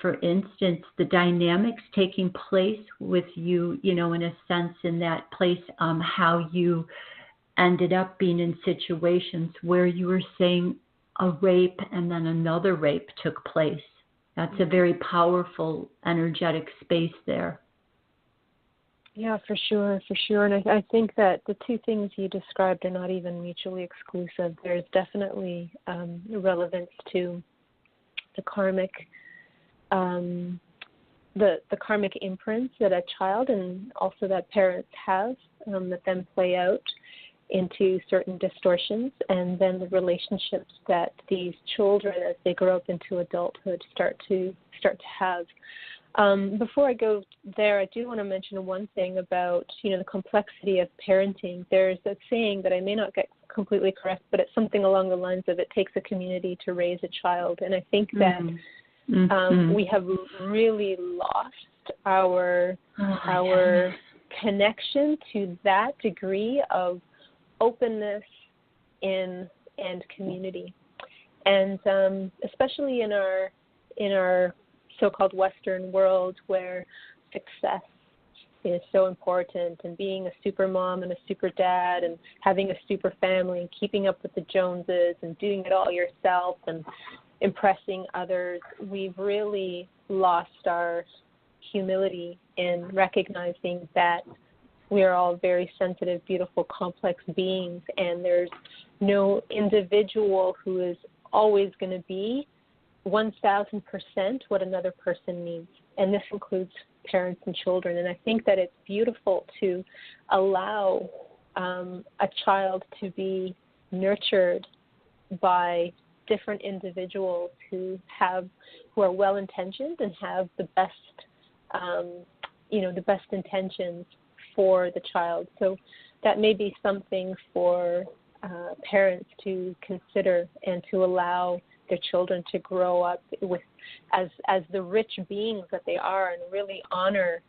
for instance, the dynamics taking place with you, in a sense, in that place, how you ended up being in situations where you were saying a rape and then another rape took place. That's a very powerful energetic space there. Yeah, for sure. And I think that the two things you described are not even mutually exclusive. There's definitely relevance to the karmic, the karmic imprints that a child and also that parents have that then play out into certain distortions, and then the relationships that these children, as they grow up into adulthood, start to have. Before I go there, I do want to mention one thing about, the complexity of parenting. There's a saying that I may not get completely correct, but it's something along the lines of it takes a community to raise a child. And I think that we have really lost our connection to that degree of openness and community. And especially in our so-called Western world, where success is so important, and being a super mom and a super dad and having a super family and keeping up with the Joneses and doing it all yourself and impressing others, we've really lost our humility in recognizing that we are all very sensitive, beautiful, complex beings, and there's no individual who is always going to be 1,000% what another person needs. And this includes parents and children. And I think that it's beautiful to allow a child to be nurtured by different individuals who are well-intentioned and have the best, the best intentions for the child. So that may be something for parents to consider, and to allow their children to grow up with as the rich beings that they are, and really honor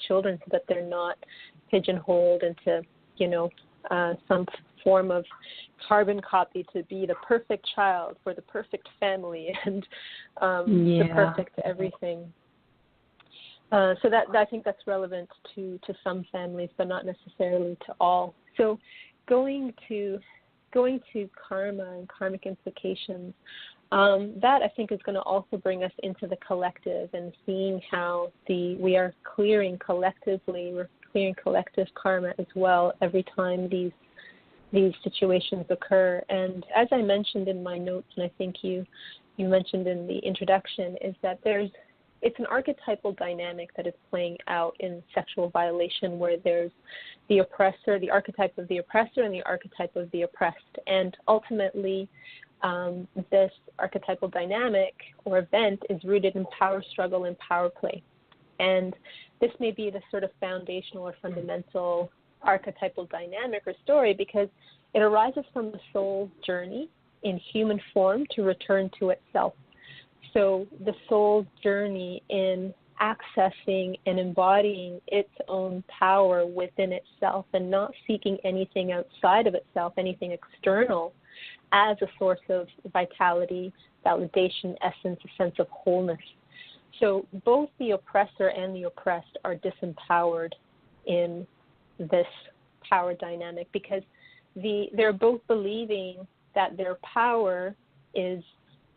children so that they're not pigeonholed into some form of carbon copy to be the perfect child for the perfect family and the perfect everything. So that I think that's relevant to some families, but not necessarily to all. So going to karma and karmic implications, that I think is going to also bring us into the collective, and seeing how we are clearing collectively, we're clearing collective karma as well every time these situations occur. And as I mentioned in my notes, and I think you mentioned in the introduction, is that it's an archetypal dynamic that is playing out in sexual violation, where there's the oppressor, the archetype of the oppressor, and the archetype of the oppressed. And ultimately, this archetypal dynamic or event is rooted in power struggle and power play. And this may be the sort of foundational or fundamental archetypal dynamic or story, because it arises from the soul's journey in human form to return to itself. So the soul's journey in accessing and embodying its own power within itself, and not seeking anything outside of itself, anything external, as a source of vitality, validation, essence, a sense of wholeness. So both the oppressor and the oppressed are disempowered in this power dynamic, because they're both believing that their power is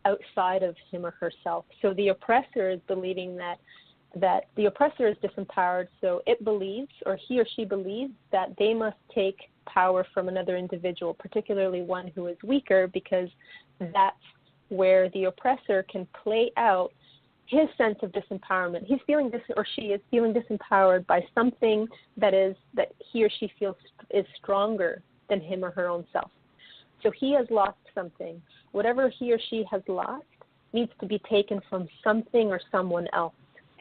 outside of him or herself. So the oppressor is believing that the oppressor is disempowered, so it believes, or he or she believes, that they must take power from another individual, particularly one who is weaker, because that's where the oppressor can play out his sense of disempowerment. He's feeling or she is feeling disempowered by something that he or she feels is stronger than him or her own self. So he has lost something. Whatever he or she has lost needs to be taken from something or someone else.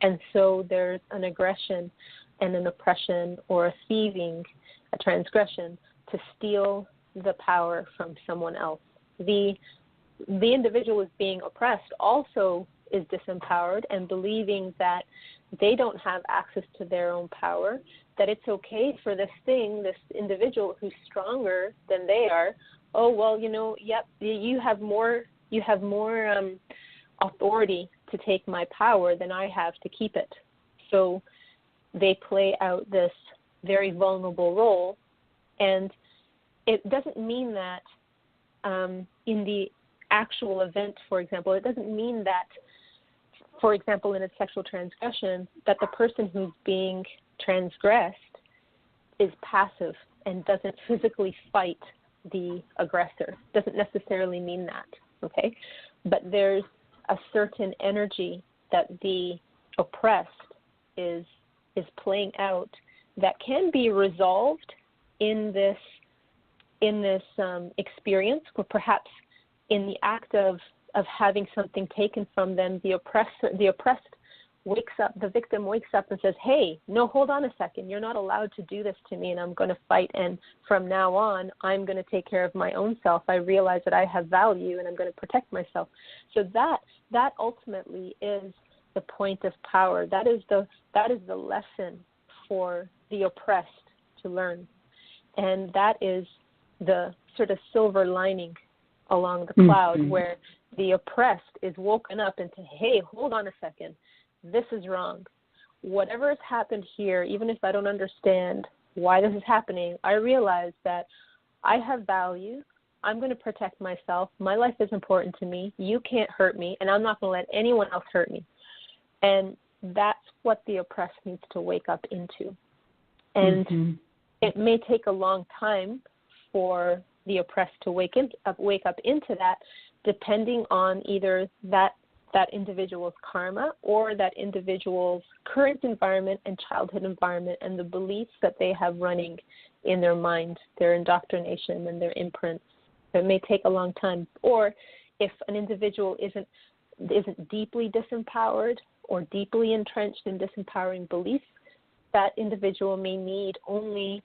And so there's an aggression and an oppression or a thieving, a transgression to steal the power from someone else. The individual is being oppressed also is disempowered and believing that they don't have access to their own power, that it's okay for this individual who's stronger than they are. Oh, well, yep, you have more authority to take my power than I have to keep it. So they play out this very vulnerable role, and it doesn't mean that in the actual event, for example, it doesn't mean that, for example, in a sexual transgression, that the person who's being transgressed is passive and doesn't physically fight the aggressor. Doesn't necessarily mean that, okay? But there's a certain energy that the oppressed is playing out that can be resolved in this experience, or perhaps in the act of having something taken from them, the oppressed wakes up, the victim wakes up and says, hey, no, hold on a second, you're not allowed to do this to me, and I'm going to fight, and from now on, I'm going to take care of my own self. I realize that I have value, and I'm going to protect myself. So that ultimately is the point of power. That is the lesson for the oppressed to learn, and that is the sort of silver lining along the cloud, where the oppressed is woken up into, hey, hold on a second, this is wrong. Whatever has happened here, even if I don't understand why this is happening, I realize that I have value. I'm going to protect myself. My life is important to me. You can't hurt me, and I'm not going to let anyone else hurt me. And that's what the oppressed needs to wake up into. And it may take a long time for the oppressed to wake up into that, depending on either that individual's karma or that individual's current environment and childhood environment and the beliefs that they have running in their mind, their indoctrination and their imprints. So it may take a long time. Or if an individual isn't deeply disempowered or deeply entrenched in disempowering beliefs, that individual may need only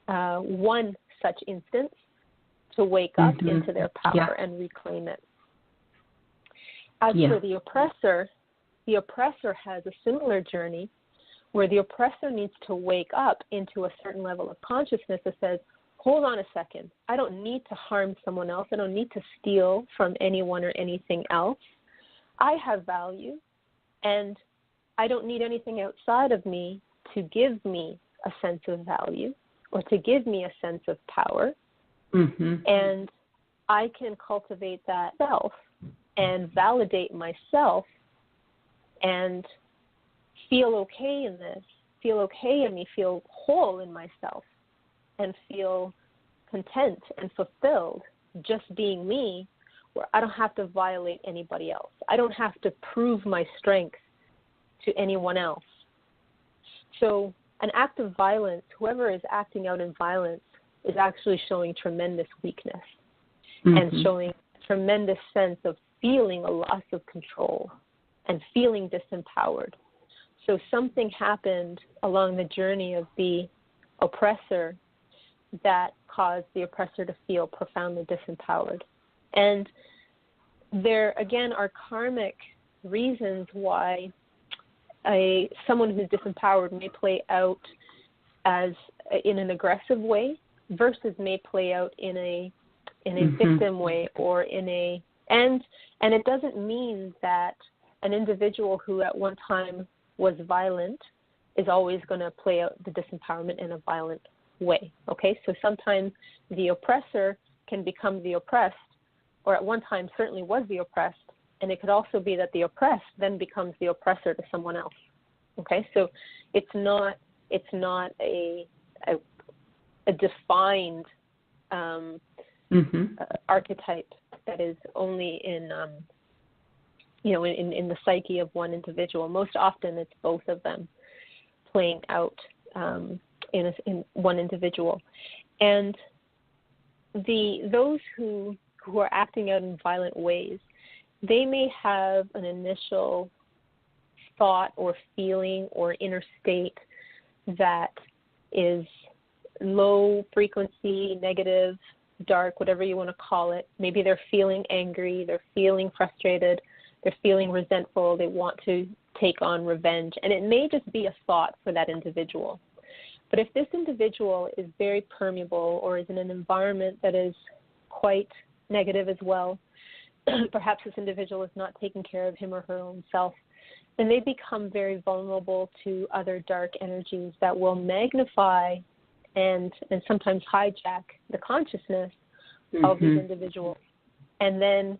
one such instance to wake up into their power and reclaim it. As for the oppressor has a similar journey where the oppressor needs to wake up into a certain level of consciousness that says, hold on a second, I don't need to harm someone else. I don't need to steal from anyone or anything else. I have value, and I don't need anything outside of me to give me a sense of value or to give me a sense of power. And I can cultivate that self and validate myself and feel okay in this, feel okay in me, feel whole in myself, and feel content and fulfilled just being me, where I don't have to violate anybody else. I don't have to prove my strength to anyone else. So an act of violence, whoever is acting out in violence, is actually showing tremendous weakness and showing a tremendous sense of feeling a loss of control and feeling disempowered. So something happened along the journey of the oppressor that caused the oppressor to feel profoundly disempowered. And there, again, are karmic reasons why someone who's disempowered may play out as in an aggressive way versus may play out in a victim way or and it doesn't mean that an individual who at one time was violent is always going to play out the disempowerment in a violent way. Okay, so sometimes the oppressor can become the oppressed, or at one time certainly was the oppressed, and it could also be that the oppressed then becomes the oppressor to someone else. Okay, so it's not a defined archetype that is only in the psyche of one individual. Most often it's both of them playing out in one individual. And those who are acting out in violent ways, they may have an initial thought or feeling or inner state that is low frequency, negative, dark, whatever you want to call it. Maybe they're feeling angry, they're feeling frustrated, they're feeling resentful, they want to take on revenge. And it may just be a thought for that individual. But if this individual is very permeable or is in an environment that is quite negative as well, perhaps this individual is not taking care of him or her own self, then they become very vulnerable to other dark energies that will magnify and sometimes hijack the consciousness of these individuals. And then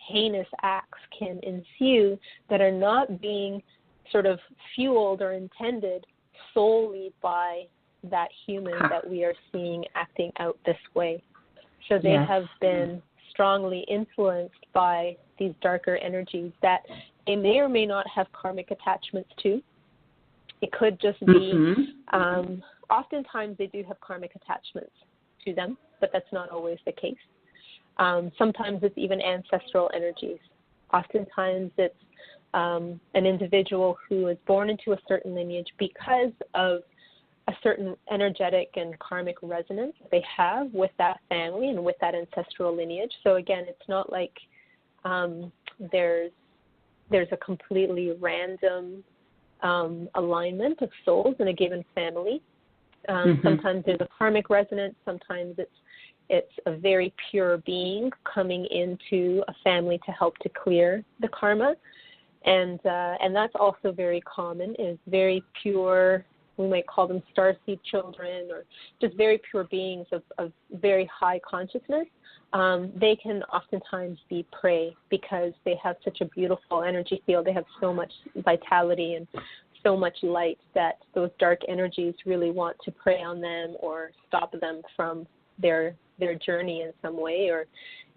heinous acts can ensue that are not being sort of fueled or intended solely by that human that we are seeing acting out this way. So they have been strongly influenced by these darker energies that they may or may not have karmic attachments to. It could just be, oftentimes they do have karmic attachments to them, but that's not always the case. Sometimes it's even ancestral energies. Oftentimes it's an individual who is born into a certain lineage because of a certain energetic and karmic resonance they have with that family and with that ancestral lineage. So again, it's not like there's a completely random alignment of souls in a given family. Sometimes there's a karmic resonance. Sometimes it's a very pure being coming into a family to help to clear the karma, and that's also very common. Is very pure. We might call them starseed children, or just very pure beings of very high consciousness. They can oftentimes be prey because they have such a beautiful energy field. They have so much vitality and so much light that those dark energies really want to prey on them or stop them from their journey in some way or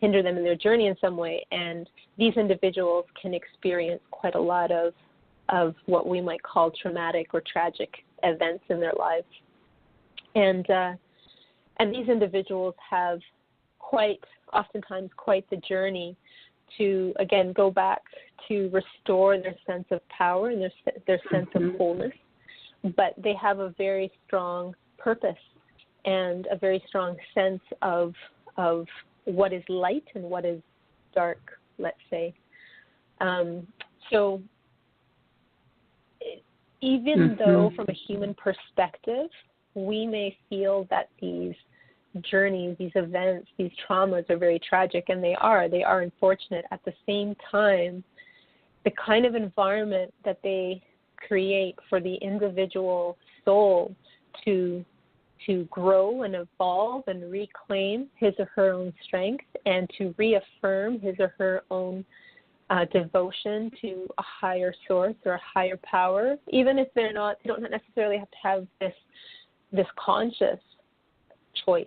hinder them in their journey in some way. And these individuals can experience quite a lot of what we might call traumatic or tragic events in their lives. And these individuals have oftentimes quite the journey to, again, go back to restore their sense of power and their sense of wholeness. But they have a very strong purpose and a very strong sense of what is light and what is dark, let's say. So even though from a human perspective, we may feel that these journeys, these events, these traumas are very tragic, and they are unfortunate. At the same time, the kind of environment that they create for the individual soul to grow and evolve and reclaim his or her own strength and to reaffirm his or her own devotion to a higher source or a higher power, even if they don't necessarily have to have this conscious choice.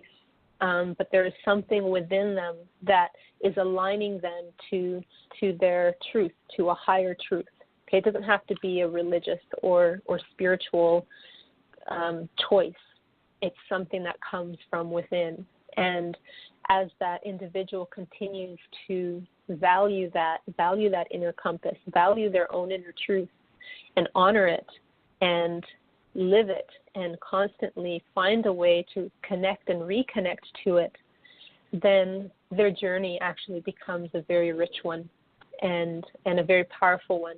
But there is something within them that is aligning them to their truth, to a higher truth. Okay, it doesn't have to be a religious or spiritual choice. It's something that comes from within. And as that individual continues to value that inner compass, value their own inner truth, and honor it, and live it, and constantly find a way to connect and reconnect to it, then their journey actually becomes a very rich one and a very powerful one.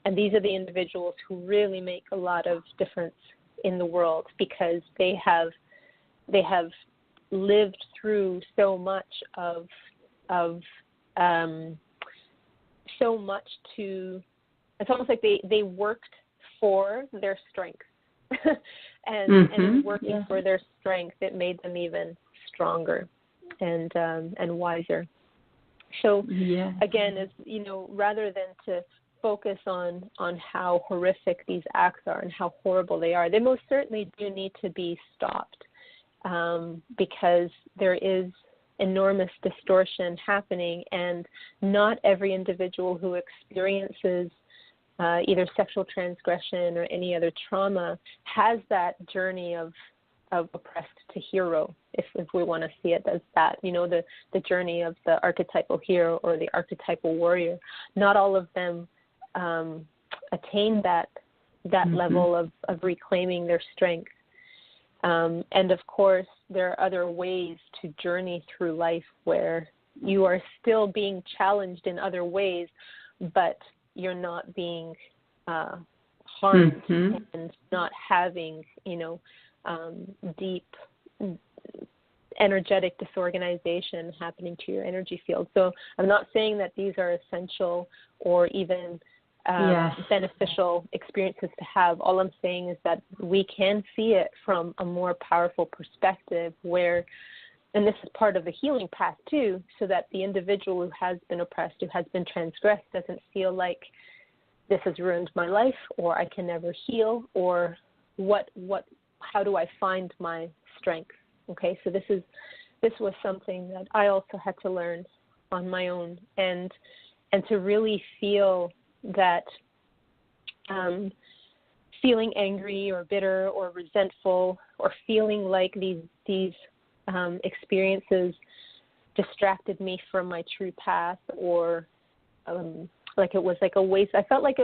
And these are the individuals who really make a lot of difference in the world because they have lived through so much so much to, it's almost like they worked for their strength. and working for their strength, it made them even stronger and wiser. So again, as you know, rather than to focus on how horrific these acts are and how horrible they are, they most certainly do need to be stopped because there is enormous distortion happening, and not every individual who experiences either sexual transgression or any other trauma has that journey of oppressed to hero, if we want to see it as that, you know, the journey of the archetypal hero or the archetypal warrior. Not all of them attain that level of reclaiming their strength. And of course, there are other ways to journey through life where you are still being challenged in other ways, but you're not being harmed and not having, deep energetic disorganization happening to your energy field. So I'm not saying that these are essential or even beneficial experiences to have. All I'm saying is that we can see it from a more powerful perspective where, and this is part of the healing path too, so that the individual who has been oppressed, who has been transgressed, doesn't feel like this has ruined my life, or I can never heal, or how do I find my strength? Okay, so this was something that I also had to learn on my own, and to really feel that feeling angry or bitter or resentful or feeling like these experiences distracted me from my true path, or like it was like a waste. I felt like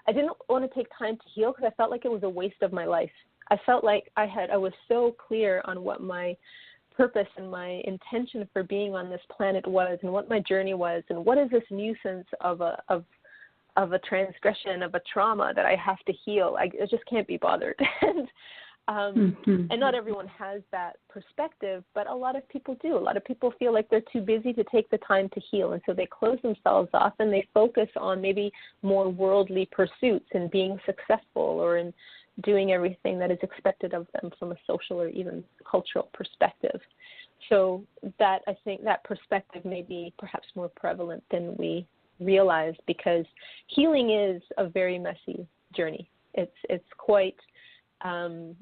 I didn't want to take time to heal because I felt like it was a waste of my life. I felt like I was so clear on what my purpose and my intention for being on this planet was, and what my journey was, and what is this nuisance of a transgression, of a trauma that I have to heal. I just can't be bothered. And not everyone has that perspective, but a lot of people do. A lot of people feel like they're too busy to take the time to heal, and so they close themselves off and they focus on maybe more worldly pursuits and being successful, or in doing everything that is expected of them from a social or even cultural perspective. So that, I think, that perspective may be perhaps more prevalent than we realize, because healing is a very messy journey. It's quite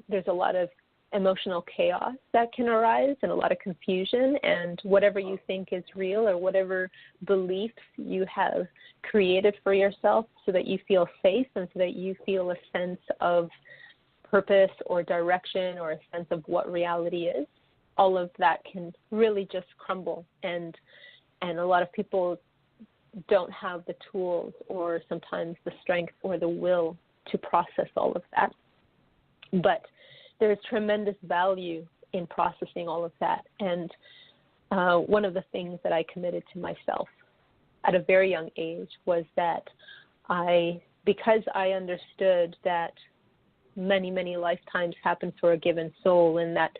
there's a lot of emotional chaos that can arise, and a lot of confusion, and whatever you think is real, or whatever beliefs you have created for yourself so that you feel safe and so that you feel a sense of purpose or direction or a sense of what reality is, all of that can really just crumble, and a lot of people don't have the tools or sometimes the strength or the will to process all of that. But there is tremendous value in processing all of that. And one of the things that I committed to myself at a very young age was that because I understood that many, many lifetimes happen for a given soul, and that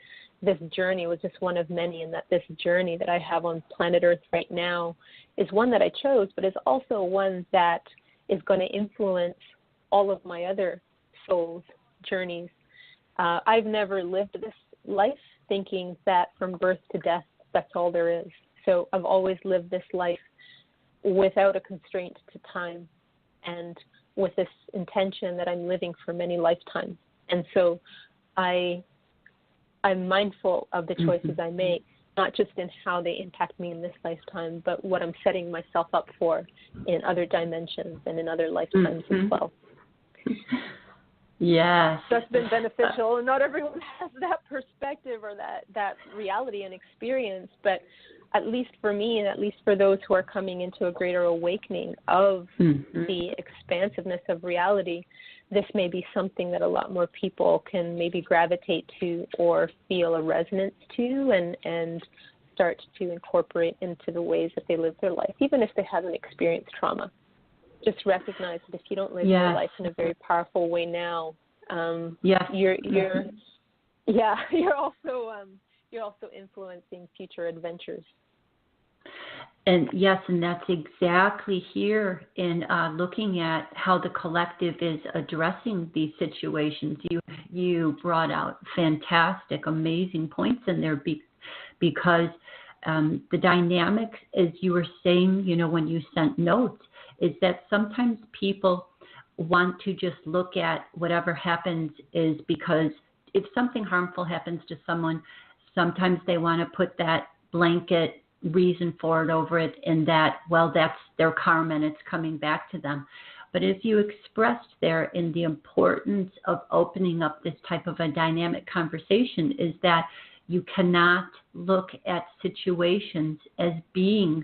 this journey was just one of many, and that this journey that I have on planet Earth right now is one that I chose, but is also one that is going to influence all of my other souls' journeys. I've never lived this life thinking that from birth to death, that's all there is. So I've always lived this life without a constraint to time, and with this intention that I'm living for many lifetimes. And so I'm mindful of the choices I make, not just in how they impact me in this lifetime, but what I'm setting myself up for in other dimensions and in other lifetimes as well. Yes. That's been beneficial, and not everyone has that perspective or that reality and experience, but at least for me, and at least for those who are coming into a greater awakening of the expansiveness of reality, this may be something that a lot more people can maybe gravitate to or feel a resonance to, and start to incorporate into the ways that they live their life, even if they haven't experienced trauma. Just recognize that if you don't live your life in a very powerful way now, you're also influencing future adventures. And yes, and that's exactly here in looking at how the collective is addressing these situations. You brought out fantastic, amazing points in there because the dynamic, as you were saying, when you sent notes, is that sometimes people want to just look at whatever happens is because if something harmful happens to someone, sometimes they want to put that blanket reason for it over it, and that, well, that's their karma and it's coming back to them. But if you expressed there in the importance of opening up this type of a dynamic conversation, is that you cannot look at situations as being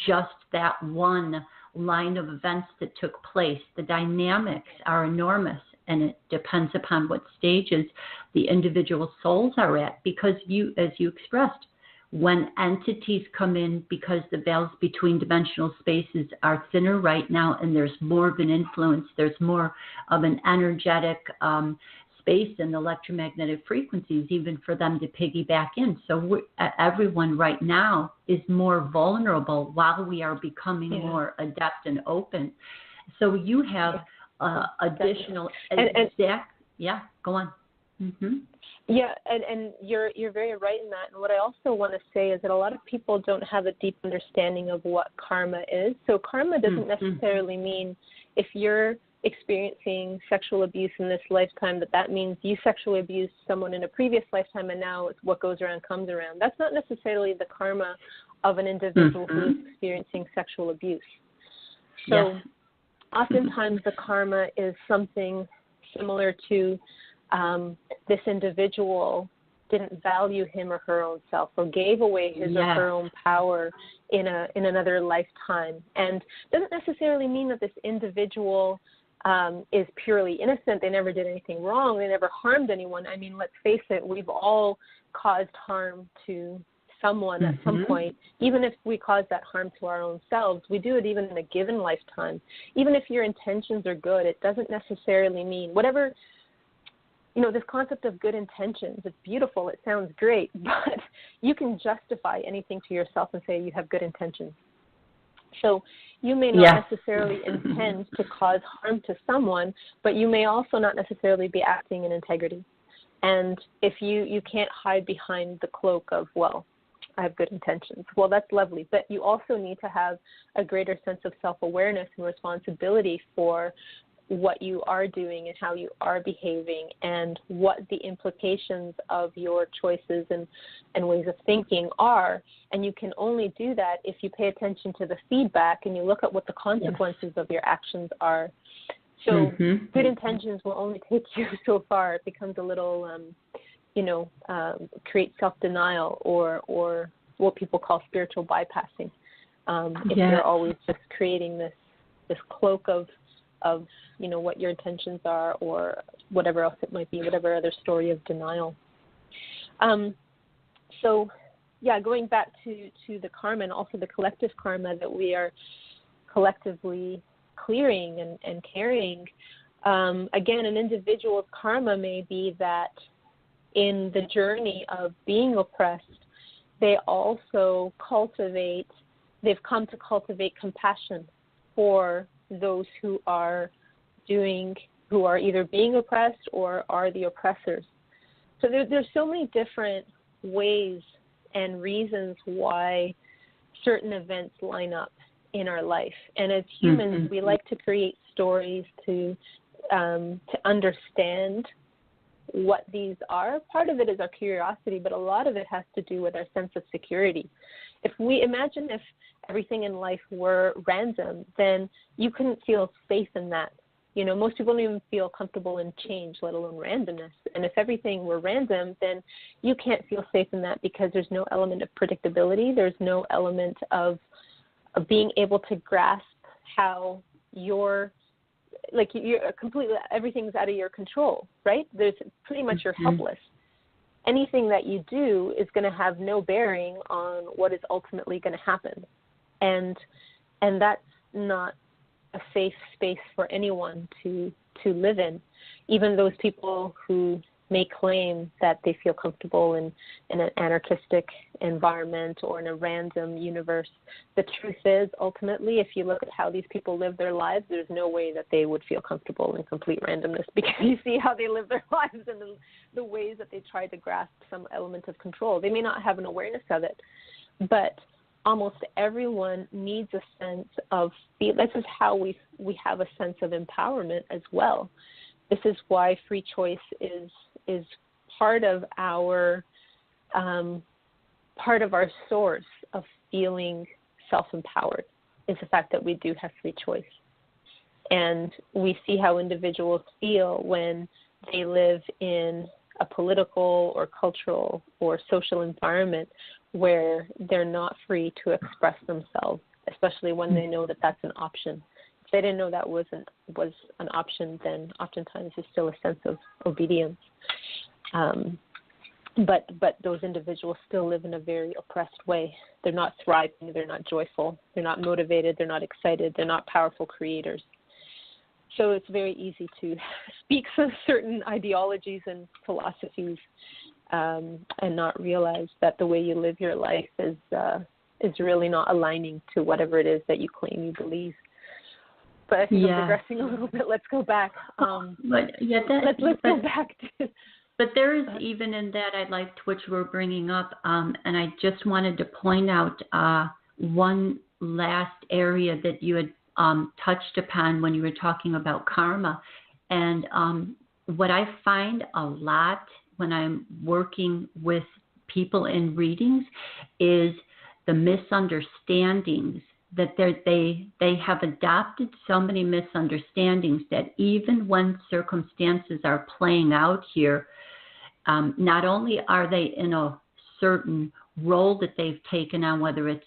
just that one line of events that took place. The dynamics are enormous, and it depends upon what stages the individual souls are at, because you, as you expressed, when entities come in, because the veils between dimensional spaces are thinner right now and there's more of an influence, there's more of an energetic space and electromagnetic frequencies even for them to piggyback in. So everyone right now is more vulnerable while we are becoming more adept and open. So you have additional go on. Mm-hmm. Yeah, and you're very right in that. And what I also want to say is that a lot of people don't have a deep understanding of what karma is. So karma doesn't necessarily mean if you're experiencing sexual abuse in this lifetime, that means you sexually abused someone in a previous lifetime and now it's what goes around comes around. That's not necessarily the karma of an individual who's experiencing sexual abuse. So oftentimes the karma is something similar to this individual didn't value him or her own self, or gave away his or her own power in another lifetime. And doesn't necessarily mean that this individual is purely innocent. They never did anything wrong. They never harmed anyone. I mean, let's face it, we've all caused harm to someone at some point. Even if we cause that harm to our own selves, we do it even in a given lifetime. Even if your intentions are good, it doesn't necessarily mean whatever. You know, this concept of good intentions, it's beautiful, it sounds great, but you can justify anything to yourself and say you have good intentions. So you may not necessarily intend to cause harm to someone, but you may also not necessarily be acting in integrity. And if you can't hide behind the cloak of, well, I have good intentions. Well, that's lovely, but you also need to have a greater sense of self-awareness and responsibility for what you are doing and how you are behaving and what the implications of your choices and ways of thinking are. And you can only do that if you pay attention to the feedback and you look at what the consequences of your actions are. So good intentions will only take you so far. It becomes a little, create self-denial or what people call spiritual bypassing. If you're always just creating this cloak of what your intentions are or whatever else it might be, whatever other story of denial. Going back to the karma and also the collective karma that we are collectively clearing and carrying. Again, an individual's karma may be that in the journey of being oppressed, they've come to cultivate compassion for those who are either being oppressed or are the oppressors. So there's so many different ways and reasons why certain events line up in our life. And as humans, we like to create stories to understand what these are. Part of it is our curiosity, but a lot of it has to do with our sense of security. If everything in life were random, then you couldn't feel safe in that. You know, most people don't even feel comfortable in change, let alone randomness. And if everything were random, then you can't feel safe in that because there's no element of predictability. There's no element of being able to grasp how you're completely, everything's out of your control, right? There's pretty much you're helpless. Anything that you do is going to have no bearing on what is ultimately going to happen. And that's not a safe space for anyone to live in. Even those people who may claim that they feel comfortable in an anarchistic environment or in a random universe, the truth is, ultimately, if you look at how these people live their lives, there's no way that they would feel comfortable in complete randomness, because you see how they live their lives and the ways that they try to grasp some element of control. They may not have an awareness of it, but almost everyone needs a sense of, this is how we have a sense of empowerment as well. This is why free choice is part of our source of feeling self-empowered, is the fact that we do have free choice. And we see how individuals feel when they live in a political or cultural or social environment where they're not free to express themselves especially when they know that that's an option. If they didn't know that was an option, then oftentimes there's still a sense of obedience. But those individuals still live in a very oppressed way. They're not thriving. They're not joyful. They're not motivated. They're not excited. They're not powerful creators. So it's very easy to speak some certain ideologies and philosophies and not realize that the way you live your life is really not aligning to whatever it is that you claim you believe. But I think I'm progressing a little bit. Let's go back. Let's go back to. But there is even in that, I liked what you were bringing up, and I just wanted to point out one last area that you had touched upon when you were talking about karma. And what I find a lot when I'm working with people in readings is the misunderstandings that they have adopted so many misunderstandings that even when circumstances are playing out here, not only are they in a certain role that they've taken on, whether it's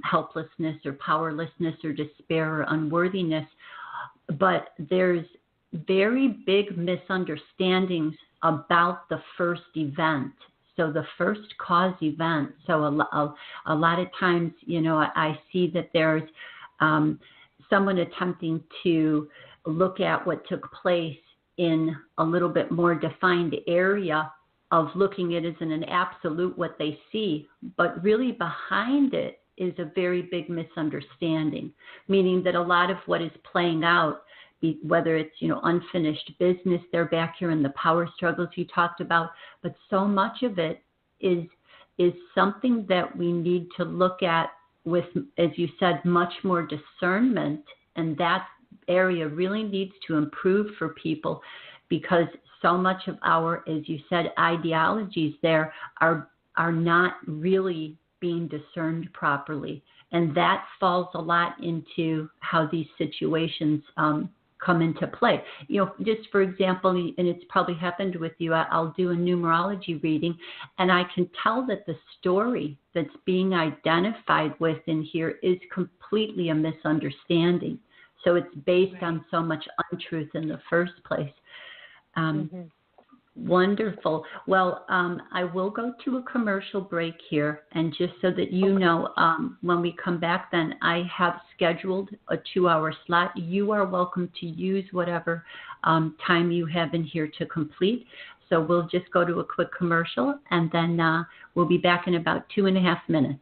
helplessness or powerlessness or despair or unworthiness, but there's very big misunderstandings about the first event. So the first cause event. So a lot of times, I see that there's someone attempting to look at what took place in a little bit more defined area of looking at it as an absolute what they see, but really behind it is a very big misunderstanding, meaning that a lot of what is playing out, whether it's, unfinished business, they're back here in the power struggles you talked about, but so much of it is something that we need to look at with, as you said, much more discernment, and that area really needs to improve for people because so much of our, as you said, ideologies there are not really being discerned properly. And that falls a lot into how these situations come into play. Just for example, and it's probably happened with you, I'll do a numerology reading, and I can tell that the story that's being identified with in here is completely a misunderstanding. So it's based on so much untruth in the first place. Wonderful. Well, I will go to a commercial break here, and just so that you know, when we come back, then I have scheduled a 2-hour slot. You are welcome to use whatever time you have in here to complete. So we'll just go to a quick commercial, and then we'll be back in about 2.5 minutes.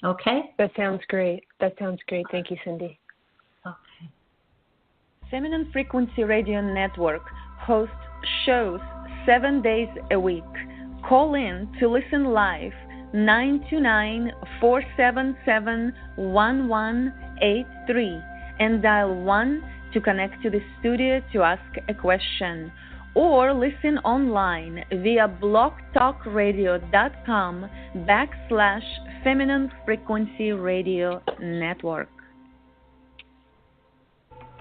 Okay? That sounds great. Thank you, Cindy. Okay. Feminine Frequency Radio Network hosts shows 7 days a week. Call in to listen live 929-477-1183 and dial 1 to connect to the studio to ask a question, or listen online via blogtalkradio.com/Feminine Frequency Radio Network.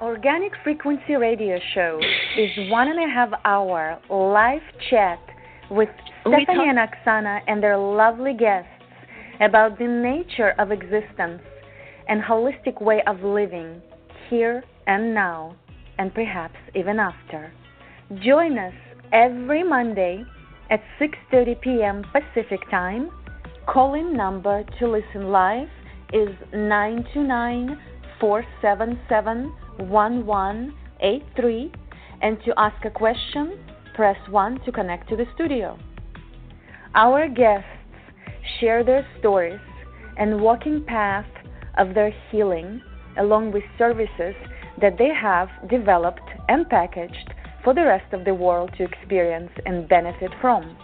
Organic Frequency Radio Show is 1.5-hour live chat with Stephanie and Oksana and their lovely guests about the nature of existence and holistic way of living here and now, and perhaps even after. Join us every Monday at 6:30 p.m. Pacific Time. Call-in number to listen live is 929-477-1183, and to ask a question, press 1 to connect to the studio. Our guests share their stories and walking path of their healing, along with services that they have developed and packaged for the rest of the world to experience and benefit from.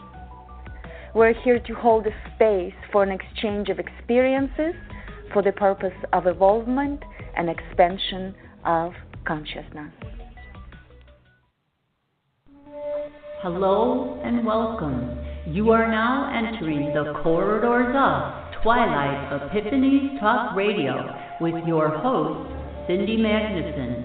We're here to hold a space for an exchange of experiences for the purpose of evolvement and expansion of consciousness. Hello and welcome. You are now entering the corridors of Twilight Epiphanies Talk Radio with your host, Cindy Magnuson,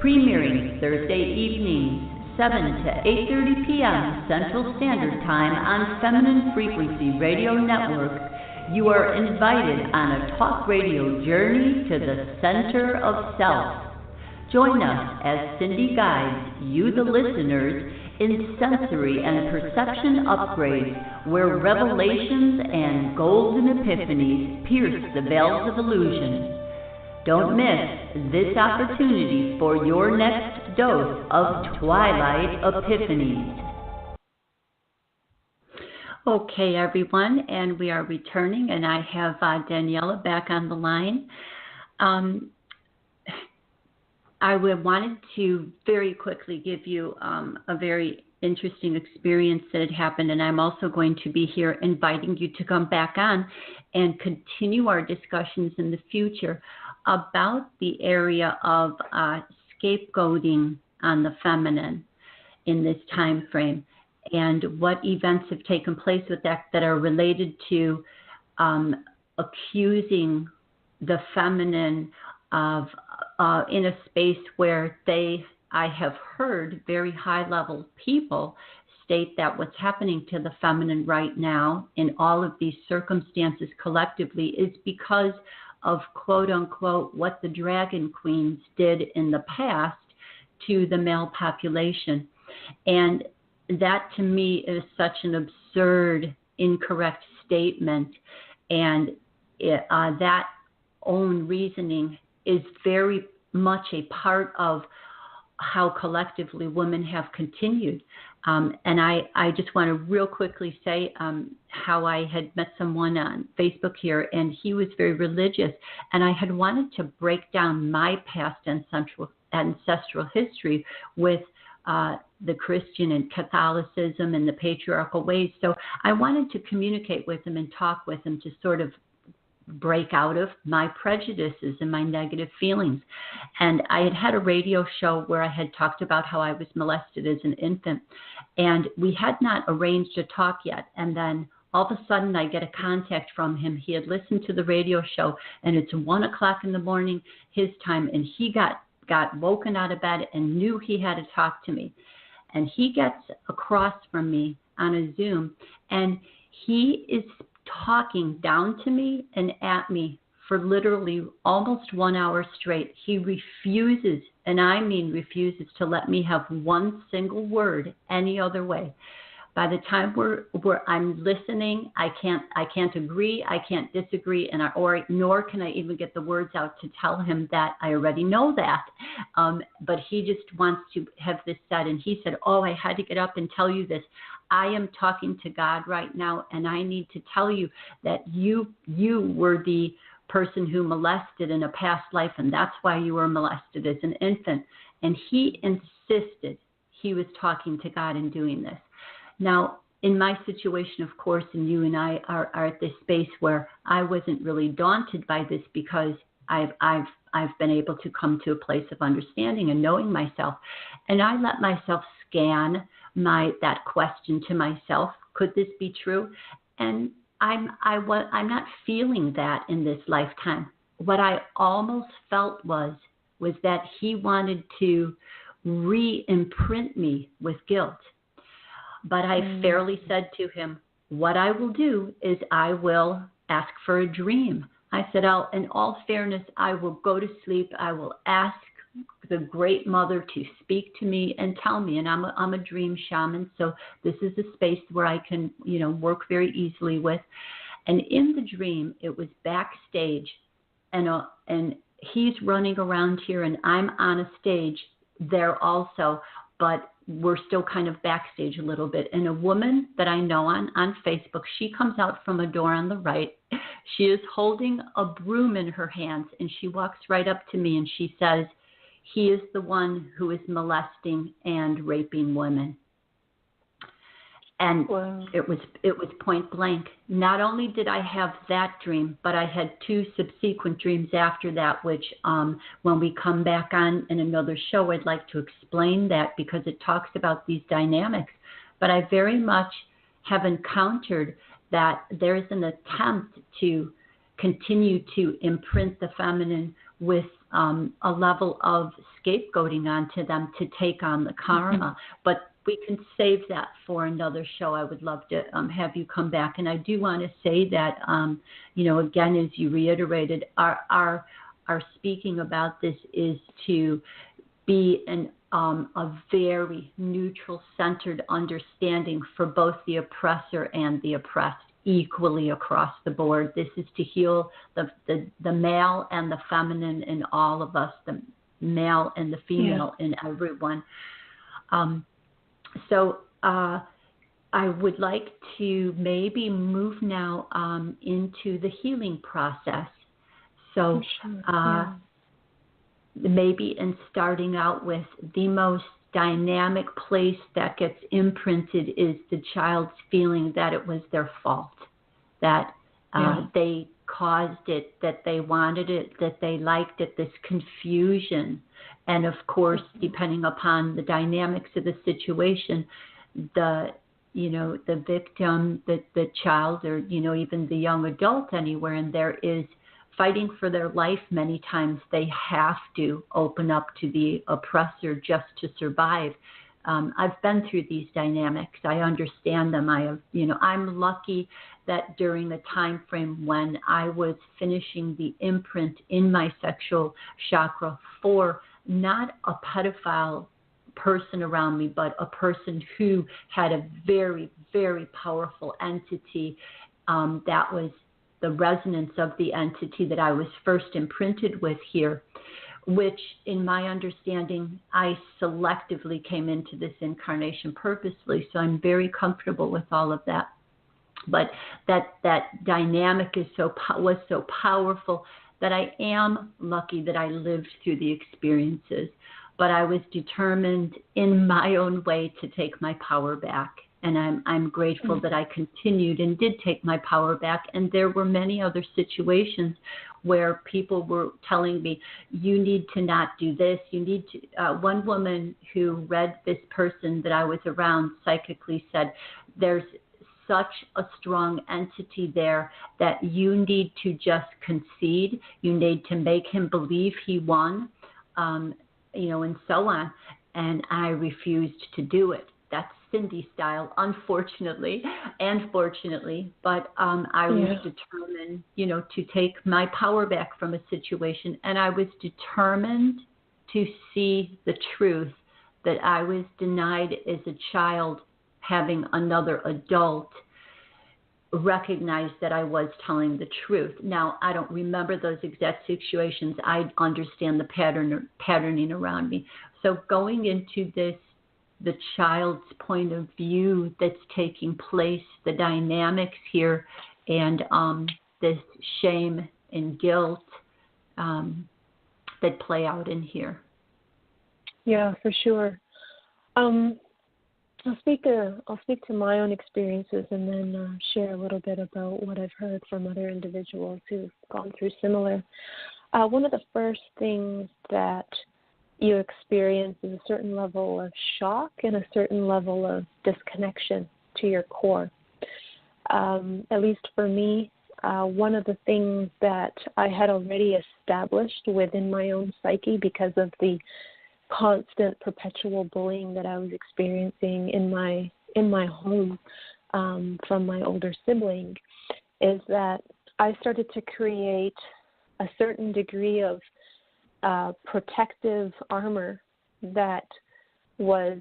premiering Thursday evenings, 7 to 8:30 p.m. Central Standard Time on Feminine Frequency Radio Network, You are invited on a talk radio journey to the center of self. Join us as Cindy guides you, the listeners, in sensory and perception upgrades where revelations and golden epiphanies pierce the veils of illusion. Don't miss this opportunity for your next dose of Twilight Epiphanies. Okay, everyone, and we are returning, and I have Daniela back on the line. I wanted to very quickly give you a very interesting experience that had happened, and I'm also going to be here inviting you to come back on and continue our discussions in the future about the area of scapegoating on the feminine in this time frame, and what events have taken place with that are related to accusing the feminine of in a space where I have heard very high-level people state that what's happening to the feminine right now in all of these circumstances collectively is because of quote-unquote what the dragon queens did in the past to the male population. And that to me is such an absurd, incorrect statement, and that own reasoning is very much a part of how collectively women have continued. And I just want to real quickly say how I had met someone on Facebook here, and he was very religious, and I had wanted to break down my past ancestral history with the Christian and Catholicism and the patriarchal ways. So I wanted to communicate with him and talk with him to sort of break out of my prejudices and my negative feelings. And I had a radio show where I had talked about how I was molested as an infant, and we had not arranged a talk yet. And then all of a sudden I get a contact from him. He had listened to the radio show, and it's 1 o'clock in the morning his time, and he got woken out of bed and knew he had to talk to me. And he gets across from me on a Zoom, and he is talking down to me and at me for literally almost 1 hour straight. He refuses, and I mean refuses, to let me have one single word any other way. By the time I'm listening, I can't agree, I can't disagree, nor can I even get the words out to tell him that I already know that. But he just wants to have this said, and he said, "Oh, I had to get up and tell you this. I am talking to God right now, and I need to tell you that you were the person who molested in a past life, and that's why you were molested as an infant." And he insisted he was talking to God and doing this. Now, in my situation, of course, and you and I are at this space where I wasn't really daunted by this, because I've been able to come to a place of understanding and knowing myself, and I let myself scan that question to myself: could this be true? And I'm not feeling that in this lifetime. What I almost felt was that he wanted to re-imprint me with guilt. But I fairly said to him, what I will do is I will ask for a dream. I said, in all fairness, I will go to sleep. I will ask the Great Mother to speak to me and tell me. And I'm a dream shaman, so this is a space where I can, work very easily with. And in the dream, it was backstage, and he's running around here, and I'm on a stage there also, but we're still kind of backstage a little bit. And a woman that I know on Facebook, she comes out from a door on the right. She is holding a broom in her hands, and she walks right up to me, and she says, "He is the one who is molesting and raping women." And wow. It was point blank. Not only did I have that dream, but I had 2 subsequent dreams after that, which when we come back on in another show, I'd like to explain that, because it talks about these dynamics. But I very much have encountered that there's an attempt to continue to imprint the feminine with a level of scapegoating onto them to take on the karma. But we can save that for another show. I would love to have you come back. And I do want to say that, again, as you reiterated, our speaking about this is to be a very neutral, centered understanding for both the oppressor and the oppressed, equally across the board. This is to heal the male and the feminine in all of us, the male and the female in everyone. So I would like to maybe move now into the healing process. So maybe in starting out with the most dynamic place that gets imprinted is the child's feeling that it was their fault, that they caused it, that they wanted it, that they liked it, this confusion. And of course, depending upon the dynamics of the situation, the victim, the child, or, even the young adult anywhere in there is fighting for their life. Many times they have to open up to the oppressor just to survive. I've been through these dynamics. I understand them. I'm lucky that during the time frame when I was finishing the imprint in my sexual chakra for not a pedophile person around me, but a person who had a very, very powerful entity, that was the resonance of the entity that I was first imprinted with here, which in my understanding, I selectively came into this incarnation purposely. So I'm very comfortable with all of that. But that dynamic was so powerful that I am lucky that I lived through the experiences. But I was determined in my own way to take my power back. And I'm grateful that I continued and did take my power back. And there were many other situations where people were telling me, you need to not do this. You need to. One woman who read this person that I was around psychically said, there's such a strong entity there that you need to just concede. You need to make him believe he won, and so on. And I refused to do it. That's Cindy style, unfortunately and fortunately, but I was determined, to take my power back from a situation, and I was determined to see the truth that I was denied as a child. Having another adult recognize that I was telling the truth. Now, I don't remember those exact situations. I understand the patterning around me. So going into this, the child's point of view that's taking place, the dynamics here, and this shame and guilt that play out in here. Yeah, for sure. I'll speak to my own experiences and then share a little bit about what I've heard from other individuals who've gone through similar. One of the first things that you experience is a certain level of shock and a certain level of disconnection to your core. At least for me, one of the things that I had already established within my own psyche because of the constant perpetual bullying that I was experiencing in my home from my older sibling is that I started to create a certain degree of protective armor that was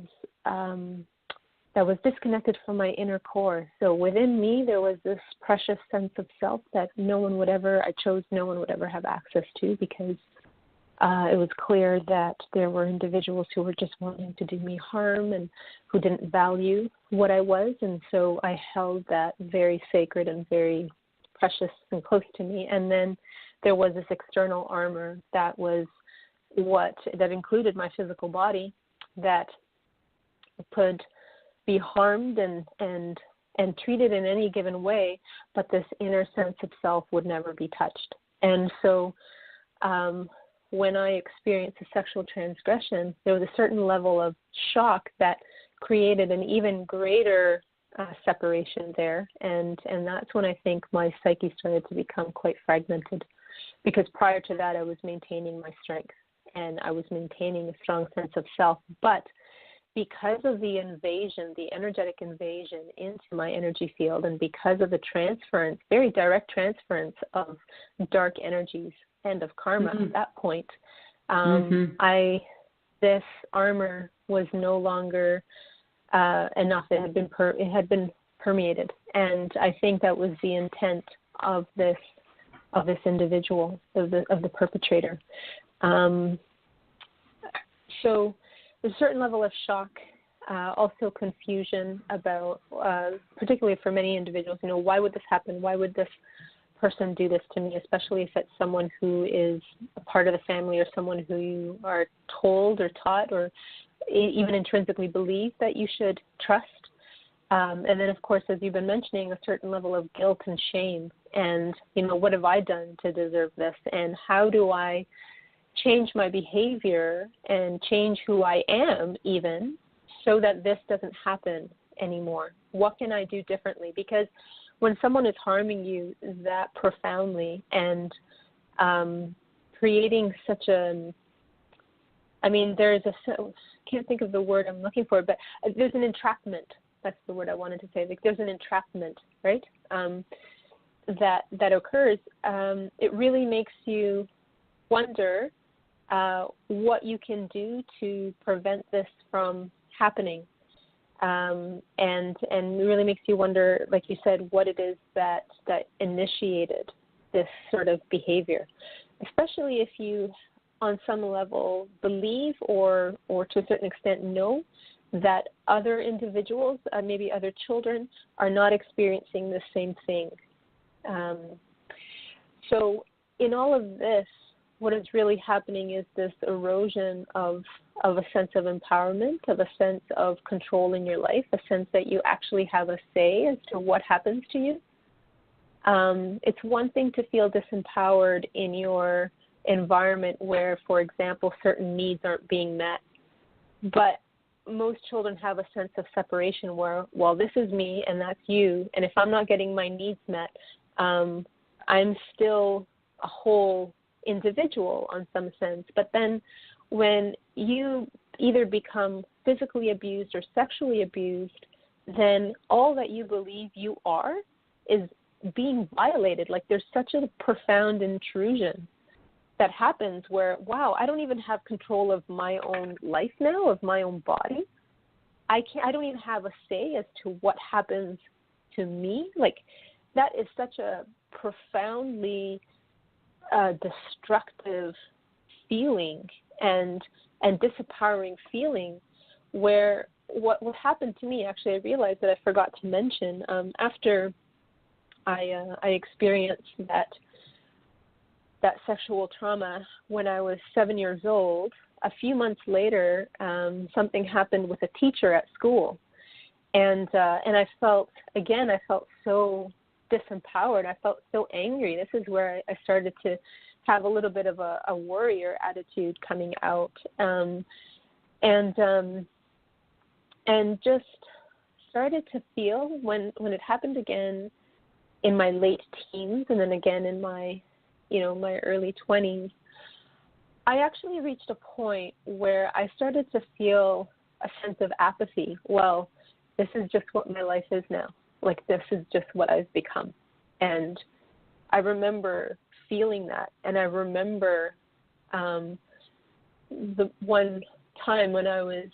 disconnected from my inner core. So within me, there was this precious sense of self that no one would ever have access to because it was clear that there were individuals who were just wanting to do me harm and who didn't value what I was. And so I held that very sacred and very precious and close to me. And then there was this external armor that included my physical body that could be harmed and treated in any given way, but this inner sense of self would never be touched. And so when I experienced a sexual transgression, there was a certain level of shock that created an even greater separation there. And that's when I think my psyche started to become quite fragmented. Because prior to that, I was maintaining my strength and I was maintaining a strong sense of self. But because of the invasion, the energetic invasion into my energy field, and because of the transference, very direct transference of dark energies and of karma at that point, this armor was no longer enough. It had been permeated, and I think that was the intent of this individual, of the perpetrator. So there's a certain level of shock, also confusion about, particularly for many individuals, why would this happen? Why would this person do this to me, especially if it's someone who is a part of the family or someone who you are told or taught or even intrinsically believe that you should trust. And then, of course, as you've been mentioning, a certain level of guilt and shame. And, what have I done to deserve this? And how do I change my behavior and change who I am even so that this doesn't happen anymore? What can I do differently? Because when someone is harming you that profoundly and creating such can't think of the word I'm looking for, but there's an entrapment. That's the word I wanted to say. Like, there's an entrapment, right? That occurs. It really makes you wonder what you can do to prevent this from happening, and really makes you wonder, like you said, what it is that initiated this sort of behavior, especially if you, on some level, believe or to a certain extent know that other individuals, maybe other children, are not experiencing the same thing. So in all of this, what is really happening is this erosion of a sense of empowerment, of a sense of control in your life, a sense that you actually have a say as to what happens to you. It's one thing to feel disempowered in your environment where, for example, certain needs aren't being met. But most children have a sense of separation where, well, this is me and that's you, and if I'm not getting my needs met, I'm still a whole individual on some sense. But then when you either become physically abused or sexually abused, then all that you believe you are is being violated. Like, there's such a profound intrusion that happens where, wow, I don't even have control of my own life now, of my own body. I don't even have a say as to what happens to me. Like, that is such a profoundly destructive feeling and disempowering feeling, where what happened to me, actually, I realized that I forgot to mention, after I experienced that sexual trauma when I was 7 years old. A few months later, something happened with a teacher at school, and I felt so disempowered. I felt so angry. This is where I started to have a little bit of a warrior attitude coming out, and just started to feel when it happened again in my late teens, and then again in my my early 20s, I actually reached a point where I started to feel a sense of apathy. Well, this is just what my life is now. Like, this is just what I've become. And I remember feeling that. And I remember the one time when I was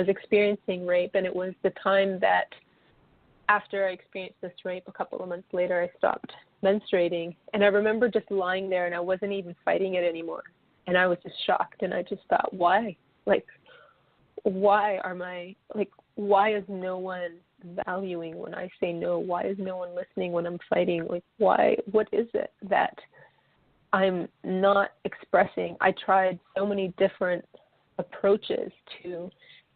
experiencing rape, and it was the time that after I experienced this rape, a couple of months later, I stopped menstruating. And I remember just lying there, and I wasn't even fighting it anymore. And I was just shocked, and I just thought, why? Like, why is no one valuing when I say no? Why is no one listening when I'm fighting? Like, why? What is it that I'm not expressing? I tried so many different approaches to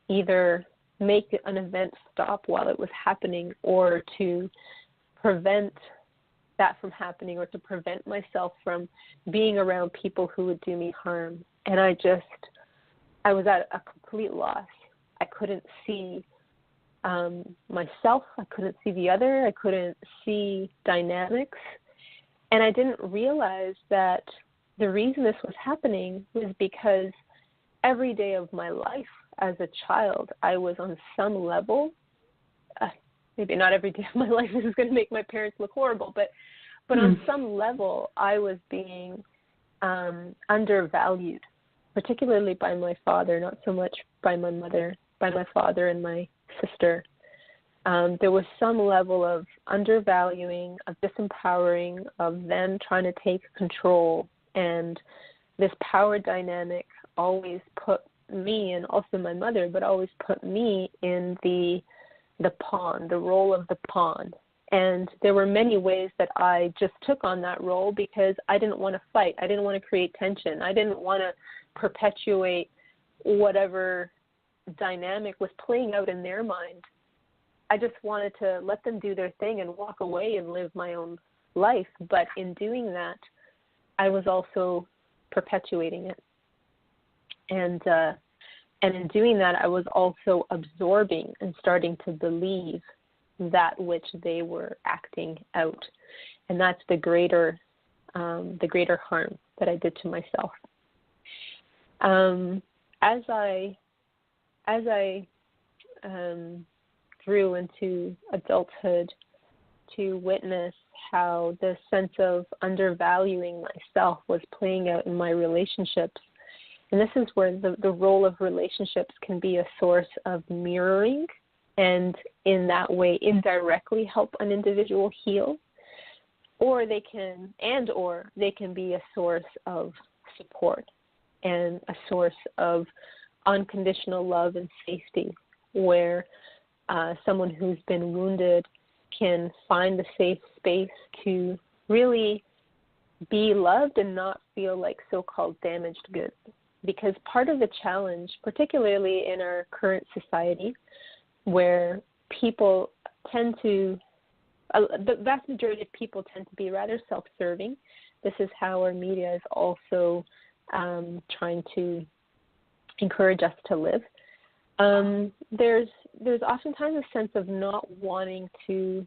either make an event stop while it was happening, or to prevent that from happening, or to prevent myself from being around people who would do me harm. And I was at a complete loss. I couldn't see myself. I couldn't see the other. I couldn't see dynamics. And I didn't realize that the reason this was happening was because every day of my life as a child, I was on some level, maybe not every day of my life this is going to make my parents look horrible, but on some level, I was being undervalued, particularly by my father, not so much by my mother, by my father and my sister. There was some level of undervaluing, of disempowering, of them trying to take control. And this power dynamic always put me, and also my mother, but always put me in the pawn, the role of the pawn. And there were many ways that I just took on that role because I didn't want to fight. I didn't want to create tension. I didn't want to perpetuate whatever dynamic was playing out in their mind. I just wanted to let them do their thing and walk away and live my own life. But in doing that, I was also perpetuating it. And in doing that, I was also absorbing and starting to believe that which they were acting out. And that's the greater harm that I did to myself. As I grew into adulthood, to witness how the sense of undervaluing myself was playing out in my relationships. And this is where the role of relationships can be a source of mirroring and in that way indirectly help an individual heal, or they can be a source of support and a source of unconditional love and safety, where someone who's been wounded can find a safe space to really be loved and not feel like so-called damaged goods. Because part of the challenge, particularly in our current society, where people tend to, the vast majority of people tend to be rather self-serving. This is how our media is also trying to encourage us to live. There's oftentimes a sense of not wanting to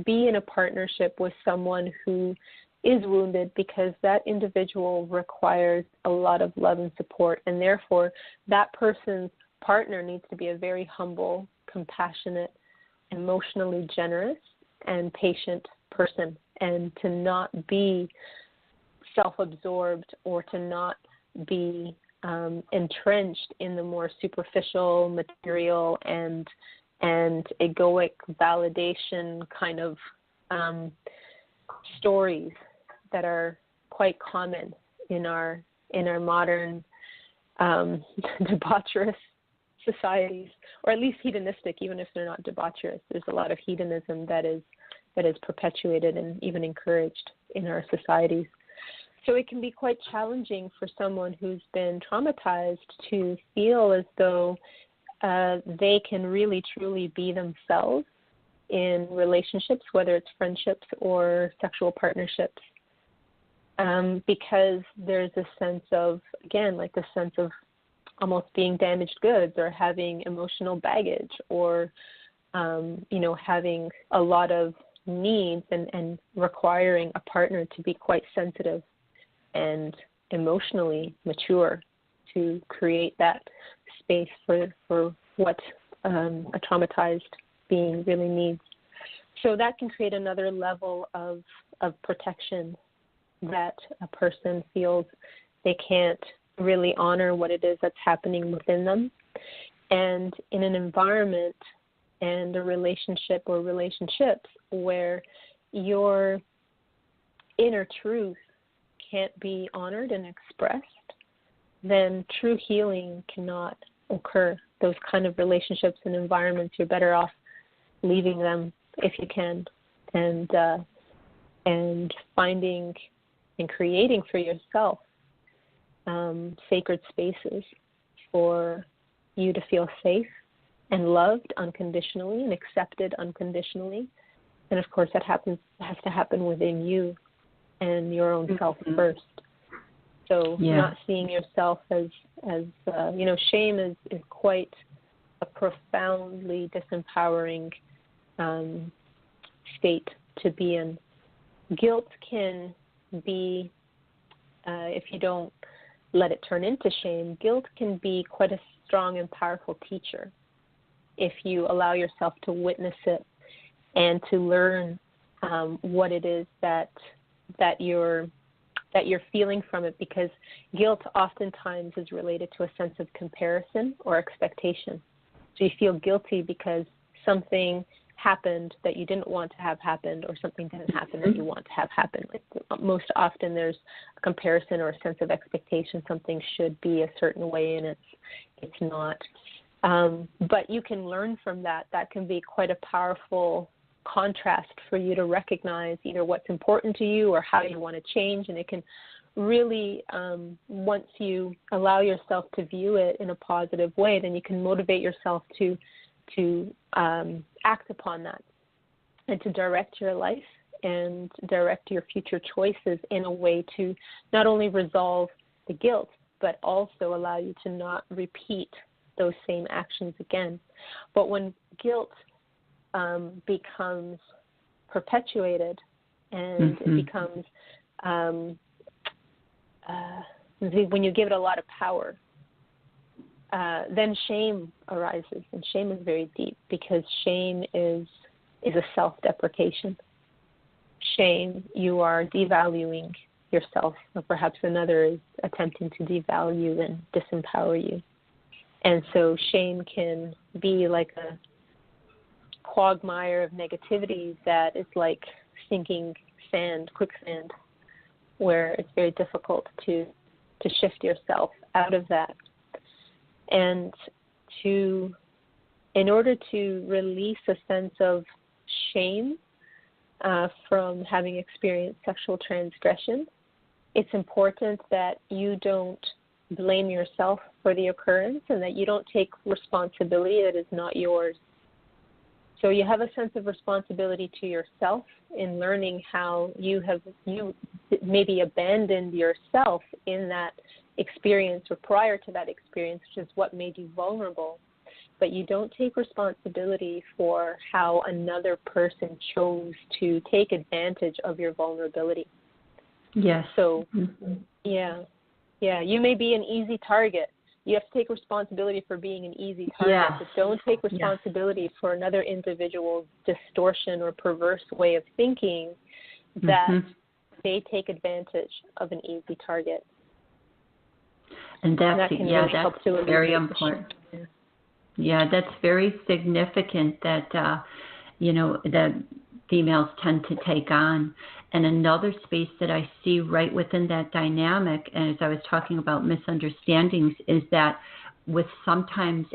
be in a partnership with someone who is wounded because that individual requires a lot of love and support, and therefore that person's partner needs to be a very humble, compassionate, emotionally generous, and patient person, and to not be self-absorbed or to not be entrenched in the more superficial, material, and egoic validation kind of stories that are quite common in our modern debaucherous societies, or at least hedonistic, even if they're not debaucherous. There's a lot of hedonism that is perpetuated and even encouraged in our societies. So it can be quite challenging for someone who's been traumatized to feel as though they can really truly be themselves in relationships, whether it's friendships or sexual partnerships, because there's a sense of, again, like the sense of almost being damaged goods or having emotional baggage or, having a lot of needs and requiring a partner to be quite sensitive and emotionally mature to create that space for what a traumatized being really needs. So that can create another level of protection that a person feels they can't really honor what it is that's happening within them. And in an environment and a relationship or relationships where your inner truth can't be honored and expressed, then true healing cannot occur. Those kind of relationships and environments, you're better off leaving them if you can, and finding and creating for yourself sacred spaces for you to feel safe and loved unconditionally and accepted unconditionally. And of course, that has to happen within you and your own self first. So not seeing yourself as shame is quite a profoundly disempowering state to be in. Guilt can be, if you don't let it turn into shame, guilt can be quite a strong and powerful teacher if you allow yourself to witness it and to learn what it is that you're feeling from it, because guilt oftentimes is related to a sense of comparison or expectation. So you feel guilty because something happened that you didn't want to have happened, or something didn't happen that you want to have happen. Like, most often there's a comparison or a sense of expectation. Something should be a certain way and it's not. But you can learn from that. That can be quite a powerful contrast for you to recognize either what's important to you or how you want to change. And it can really, once you allow yourself to view it in a positive way, then you can motivate yourself to act upon that and to direct your life and direct your future choices in a way to not only resolve the guilt, but also allow you to not repeat those same actions again. But when guilt becomes perpetuated and it becomes, when you give it a lot of power, then shame arises, and shame is very deep, because shame is a self-deprecation. Shame, you are devaluing yourself, or perhaps another is attempting to devalue and disempower you. And so shame can be like a quagmire of negativity that is like sinking sand, quicksand, where it's very difficult to shift yourself out of that. And in order to release a sense of shame from having experienced sexual transgression, it's important that you don't blame yourself for the occurrence and that you don't take responsibility that is not yours. So you have a sense of responsibility to yourself in learning how you maybe abandoned yourself in that experience or prior to that experience, which is what made you vulnerable. But you don't take responsibility for how another person chose to take advantage of your vulnerability. Yes. So, yeah, you may be an easy target. You have to take responsibility for being an easy target, but don't take responsibility for another individual's distortion or perverse way of thinking that they take advantage of an easy target. And that's very important. Yeah, that's very significant that, that females tend to take on. And another space that I see right within that dynamic, and as I was talking about misunderstandings, is that with sometimes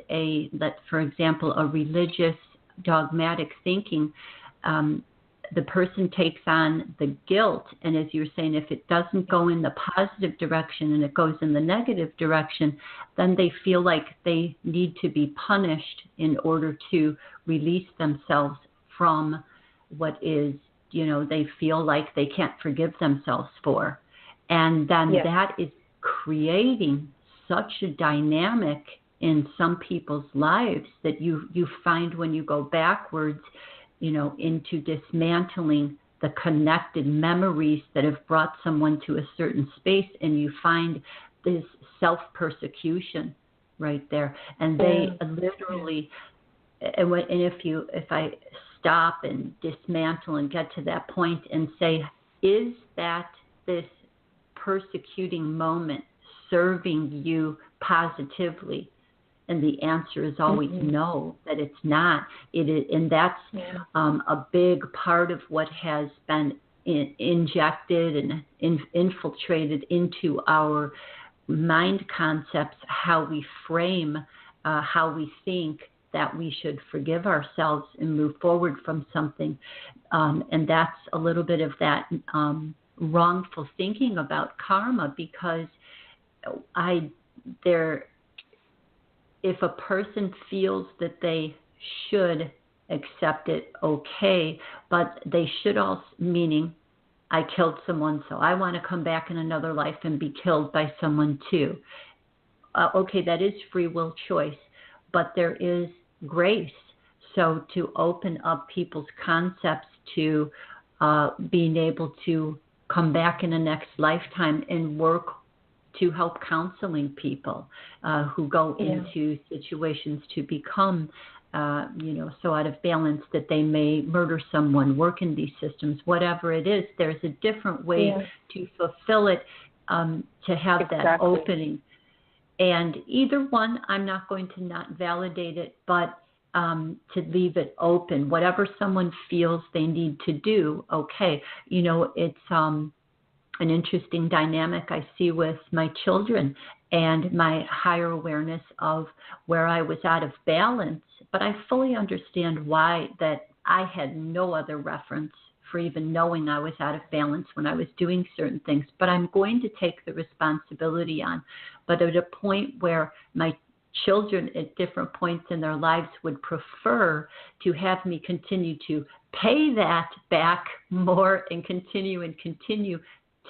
for example, a religious dogmatic thinking, the person takes on the guilt, and as you were saying, if it doesn't go in the positive direction and it goes in the negative direction, then they feel like they need to be punished in order to release themselves from what is, they feel like they can't forgive themselves for. And then that is creating such a dynamic in some people's lives that you find when you go backwards, into dismantling the connected memories that have brought someone to a certain space, and you find this self-persecution right there. And they literally, if I stop and dismantle and get to that point and say, is that this persecuting moment serving you positively? And the answer is always no, that it's not. It is, and that's a big part of what has been injected and infiltrated into our mind concepts, how we frame, how we think that we should forgive ourselves and move forward from something. And that's a little bit of that wrongful thinking about karma, because if a person feels that they should accept it, okay, but they should also, meaning I killed someone, so I want to come back in another life and be killed by someone too. Okay, that is free will choice, but there is grace. So to open up people's concepts to being able to come back in the next lifetime and work to help counseling people who go into situations to become, so out of balance that they may murder someone, work in these systems, whatever it is. There's a different way to fulfill it, to have that opening. And either one, I'm not going to not validate it, but to leave it open. Whatever someone feels they need to do, okay. It's an interesting dynamic I see with my children and my higher awareness of where I was out of balance. But I fully understand why that I had no other reference for even knowing I was out of balance when I was doing certain things. But I'm going to take the responsibility on. But at a point where my children at different points in their lives would prefer to have me continue to pay that back more and continue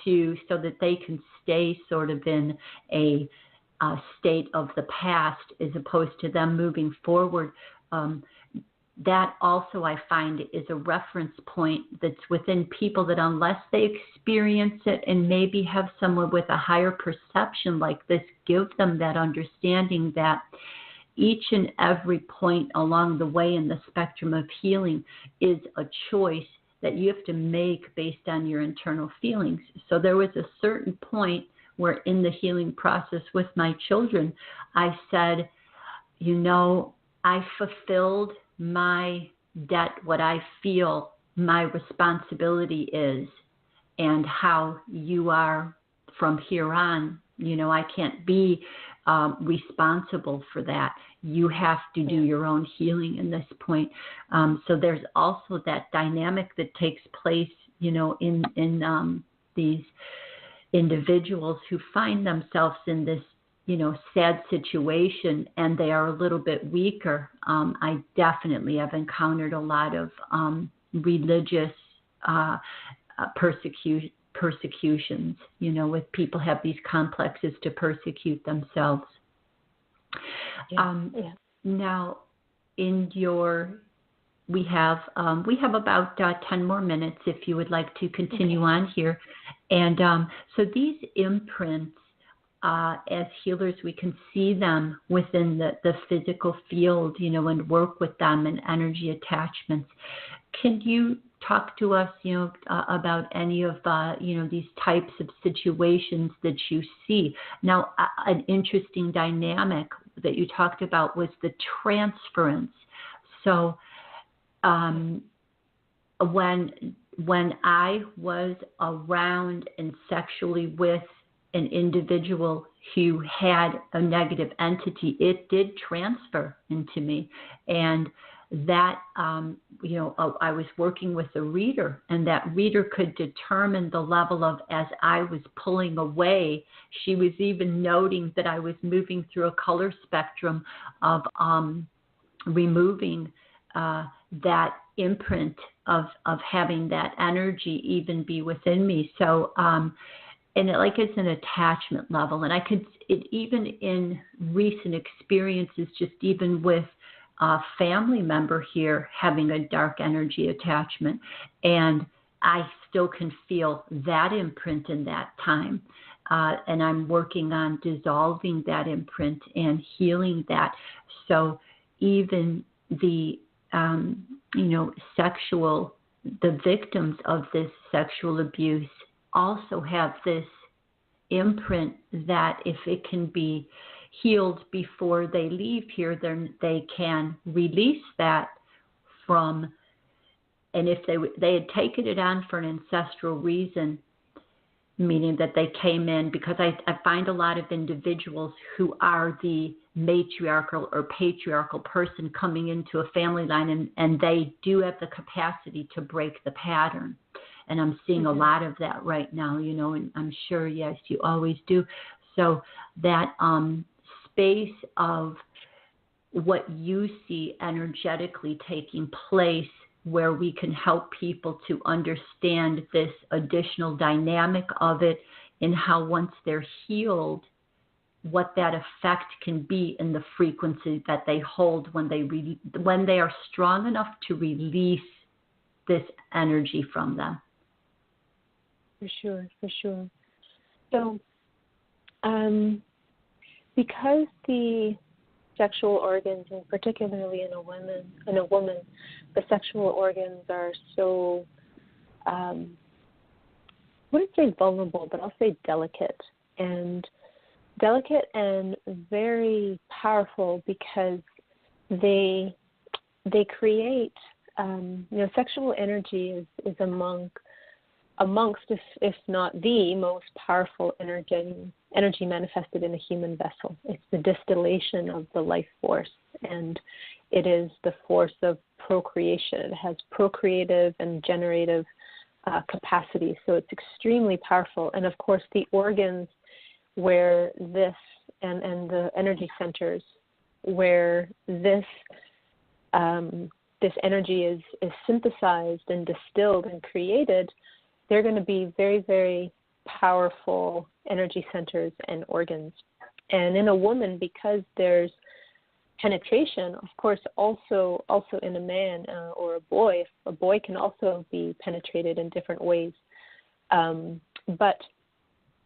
to, so that they can stay sort of in a state of the past as opposed to them moving forward. That also I find is a reference point that's within people that unless they experience it and maybe have someone with a higher perception like this give them that understanding that each and every point along the way in the spectrum of healing is a choice that you have to make based on your internal feelings. So there was a certain point where in the healing process with my children, I said, I fulfilled my debt, what I feel my responsibility is, and how you are from here on. I can't be responsible for that. You have to do your own healing in this point. So there's also that dynamic that takes place, in these individuals who find themselves in this sad situation and they are a little bit weaker. I definitely have encountered a lot of religious persecutions, with people have these complexes to persecute themselves. Now, we have about 10 more minutes if you would like to continue on here. And so these imprints, as healers, we can see them within the physical field, and work with them and energy attachments. Can you talk to us, about any of, these types of situations that you see? Now, an interesting dynamic that you talked about was the transference. So when I was around and sexually with an individual who had a negative entity, it did transfer into me. And that, I was working with a reader, and that reader could determine the level of, as I was pulling away, she was even noting that I was moving through a color spectrum of removing that imprint of having that energy even be within me. So, and it's an attachment level. And I could, even in recent experiences, just even with a family member here having a dark energy attachment, and I still can feel that imprint in that time. And I'm working on dissolving that imprint and healing that. So even the, the victims of this sexual abuse also have this imprint that if it can be healed before they leave here, then they can release that from, and if they had taken it on for an ancestral reason, meaning that they came in, because I find a lot of individuals who are the matriarchal or patriarchal person coming into a family line, and they do have the capacity to break the pattern. And I'm seeing a lot of that right now, and I'm sure, yes, you always do. So that space of what you see energetically taking place, where we can help people to understand this additional dynamic of it, and how once they're healed, what that effect can be in the frequency that they hold when they are strong enough to release this energy from them. For sure. So Because the sexual organs, and particularly in a woman, the sexual organs are so, I wouldn't say vulnerable, but I'll say delicate and very powerful, because they create, sexual energy is amongst, if not the most powerful energy manifested in a human vessel. It's the distillation of the life force, and it is the force of procreation. It has procreative and generative capacity, so it's extremely powerful. And of course, the organs where this and the energy centers where this energy is synthesized and distilled and created, they're going to be very, very powerful energy centers and organs. And in a woman, because there's penetration, of course, also in a man or a boy can also be penetrated in different ways. But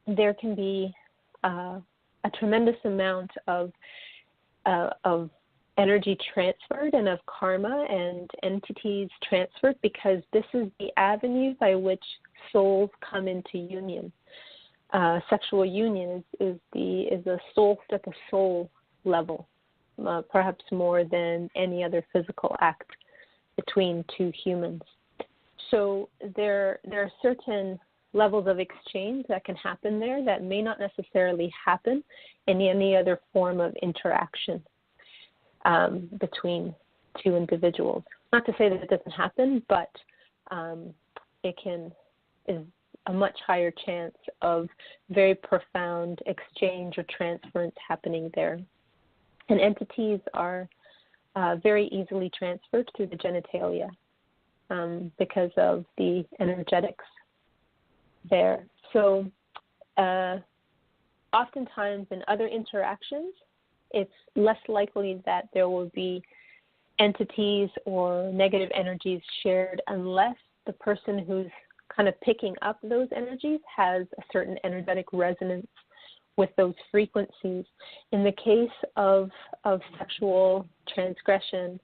there can be a tremendous amount of energy transferred and of karma and entities transferred, because this is the avenue by which souls come into union. Sexual union is a soul at the soul level, perhaps more than any other physical act between two humans. So there are certain levels of exchange that can happen there that may not necessarily happen in any other form of interaction between two individuals. Not to say that it doesn't happen, but it is a much higher chance of very profound exchange or transference happening there. And entities are very easily transferred through the genitalia because of the energetics there. So oftentimes in other interactions, it's less likely that there will be entities or negative energies shared unless the person who's kind of picking up those energies has a certain energetic resonance with those frequencies. In the case of sexual transgression,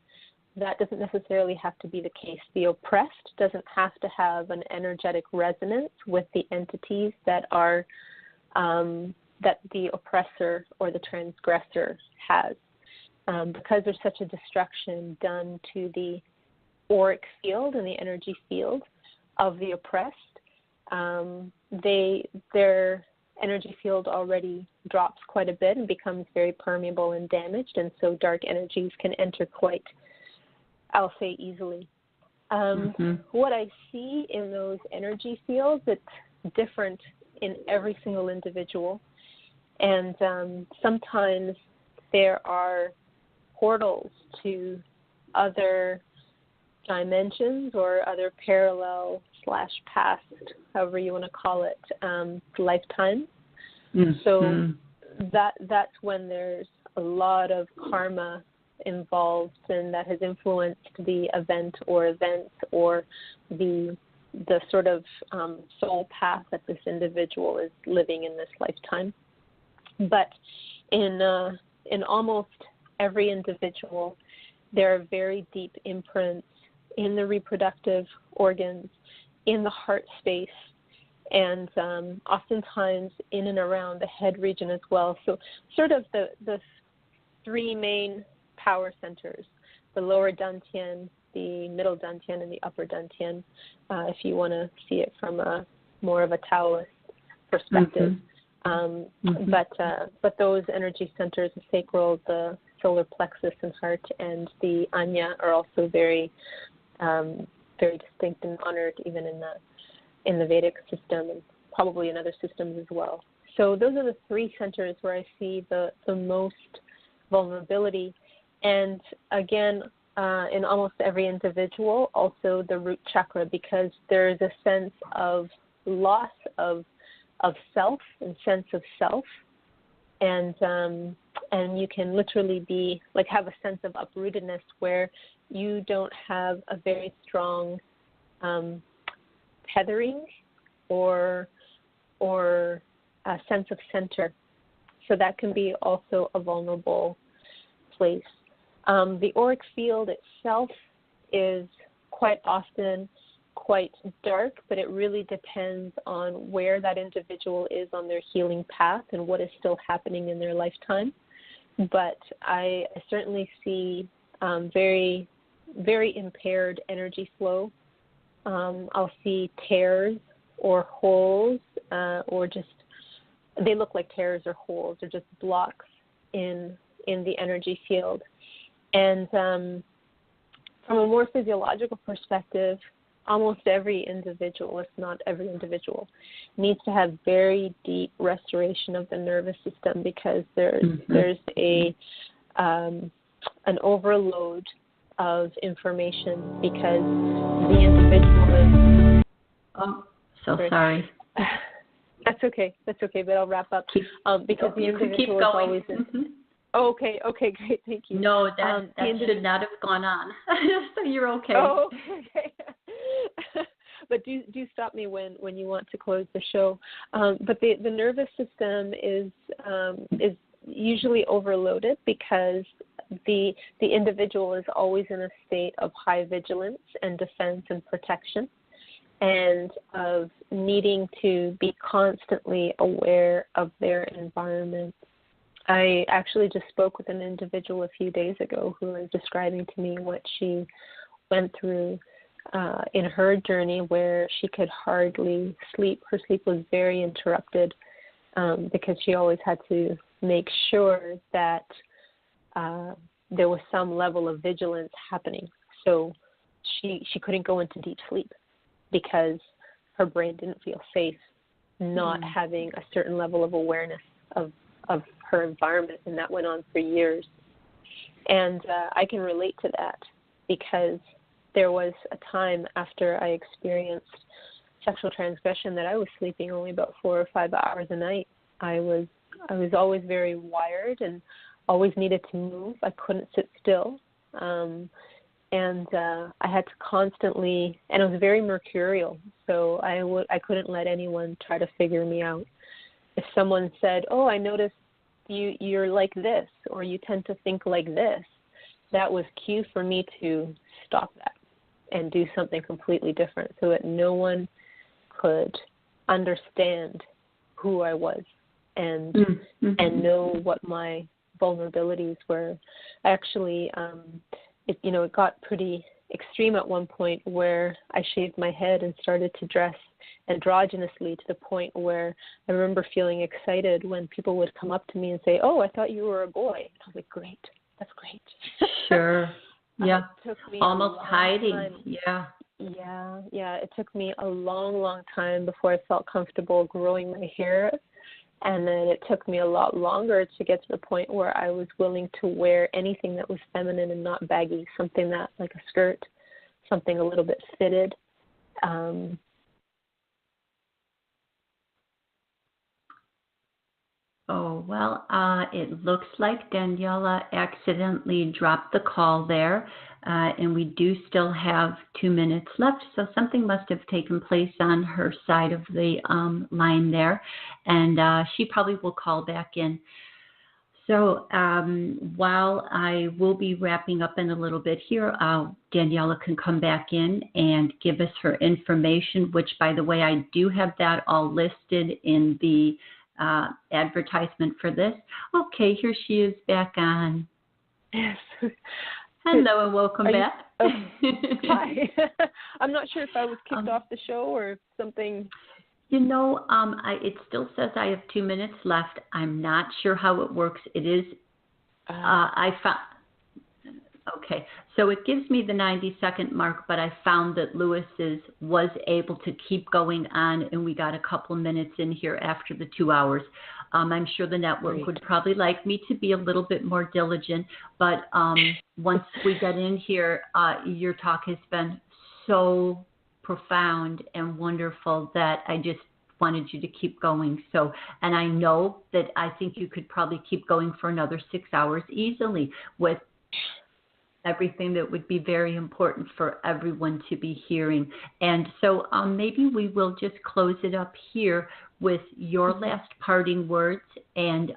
that doesn't necessarily have to be the case. The oppressed doesn't have to have an energetic resonance with the entities that are that the oppressor or the transgressor has. Because there's such a destruction done to the auric field and the energy field of the oppressed, their energy field already drops quite a bit and becomes very permeable and damaged, and so dark energies can enter quite, I'll say, easily. What I see in those energy fields, it's different in every single individual, and sometimes there are portals to other dimensions or other parallel / past, however you want to call it, lifetimes. So that's when there's a lot of karma involved, and that has influenced the event or events or the sort of soul path that this individual is living in this lifetime. But in almost every individual, there are very deep imprints in the reproductive organs, in the heart space, and oftentimes in and around the head region as well. So sort of the three main power centers, the lower dantian, the middle dantian, and the upper dantian, if you want to see it from a more of a Taoist perspective. But those energy centers, the sacral, the solar plexus and heart, and the anya are also very very distinct and honored even in the Vedic system, and probably in other systems as well. So those are the three centers where I see the most vulnerability. And again, in almost every individual, also the root chakra, because there is a sense of loss of self and sense of self, and you can literally be like have a sense of uprootedness where you don't have a very strong tethering or a sense of center So that can be also a vulnerable place. The auric field itself is quite often quite dark, but it really depends on where that individual is on their healing path and what is still happening in their lifetime. But I certainly see very, very impaired energy flow. I'll see tears or holes, or just, they look like tears or holes or just blocks in the energy field. And from a more physiological perspective, almost every individual, if not every individual, needs to have very deep restoration of the nervous system, because there's an overload of information, because the individual is... Oh, so sorry. That's okay, but I'll wrap up. Because the individual is always... Oh, okay, great, thank you. No, that should not have gone on. So you're okay. Oh, okay. But do stop me when you want to close the show. But the nervous system is usually overloaded, because the individual is always in a state of high vigilance and defense and protection, and of needing to be constantly aware of their environment. I actually just spoke with an individual a few days ago who was describing to me what she went through in her journey, where she could hardly sleep. Her sleep was very interrupted, because she always had to make sure that there was some level of vigilance happening. So she couldn't go into deep sleep, because her brain didn't feel safe not having a certain level of awareness of her environment, and that went on for years. And I can relate to that, because there was a time after I experienced sexual transgression that I was sleeping only about 4 or 5 hours a night. I was always very wired and always needed to move. I couldn't sit still. And I had to constantly, and it was very mercurial, so I couldn't let anyone try to figure me out. If someone said, "Oh, I noticed you're like this," or "You tend to think like this," that was cue for me to stop that and do something completely different, so that no one could understand who I was and know what my vulnerabilities were. Actually, it got pretty extreme at one point, where I shaved my head and started to dress androgynously, to the point where I remember feeling excited when people would come up to me and say, "Oh, I thought you were a boy." And I was like, "Great, that's great." Sure. Yeah. It took me almost hiding. time. Yeah. Yeah. It took me a long time before I felt comfortable growing my hair. And then it took me a lot longer to get to the point where I was willing to wear anything that was feminine and not baggy, something that, like a skirt, something a little bit fitted. Oh, well, it looks like Daniela accidentally dropped the call there, and we do still have 2 minutes left, so something must have taken place on her side of the line there, and she probably will call back in. So while I will be wrapping up in a little bit here, Daniela can come back in and give us her information, which, by the way, I do have that all listed in the advertisement for this. Okay, here she is back on. Yes. Hello and welcome back. Hi. I'm not sure if I was kicked off the show or something. It still says I have 2 minutes left. I'm not sure how it works. It is, I found, okay, so it gives me the 90-second mark, but I found that Lewis's was able to keep going on, and we got a couple of minutes in here after the 2 hours. I'm sure the network would probably like me to be a little bit more diligent, but once we get in here, your talk has been so profound and wonderful that I just wanted you to keep going. So, and I know that I think you could probably keep going for another 6 hours easily with everything that would be very important for everyone to be hearing. And so maybe we will just close it up here with your last parting words. And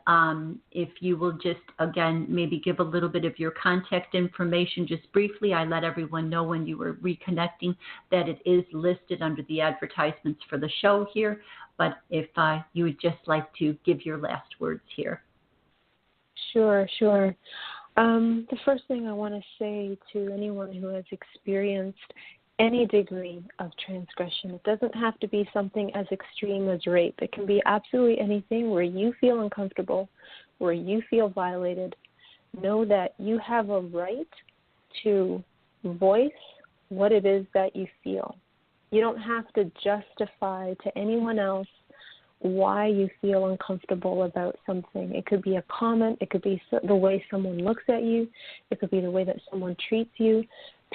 if you will just, again, maybe give a little bit of your contact information just briefly. I let everyone know when you were reconnecting that it is listed under the advertisements for the show here. But if you would just like to give your last words here. Sure. The first thing I want to say to anyone who has experienced any degree of transgression, it doesn't have to be something as extreme as rape. It can be absolutely anything where you feel uncomfortable, where you feel violated. Know that you have a right to voice what it is that you feel. You don't have to justify to anyone else why you feel uncomfortable about something. It could be a comment. It could be the way someone looks at you. It could be the way that someone treats you.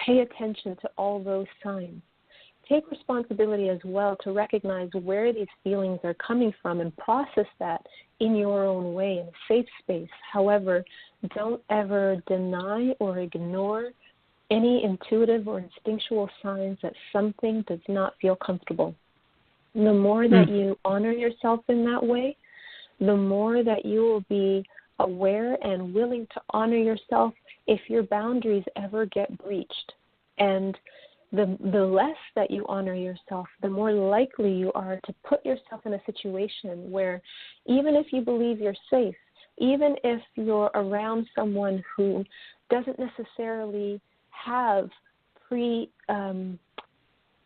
Pay attention to all those signs. Take responsibility as well to recognize where these feelings are coming from and process that in your own way, in a safe space. However, don't ever deny or ignore any intuitive or instinctual signs that something does not feel comfortable. The more that you honor yourself in that way, the more that you will be aware and willing to honor yourself if your boundaries ever get breached. And the less that you honor yourself, the more likely you are to put yourself in a situation where even if you believe you're safe, even if you're around someone who doesn't necessarily have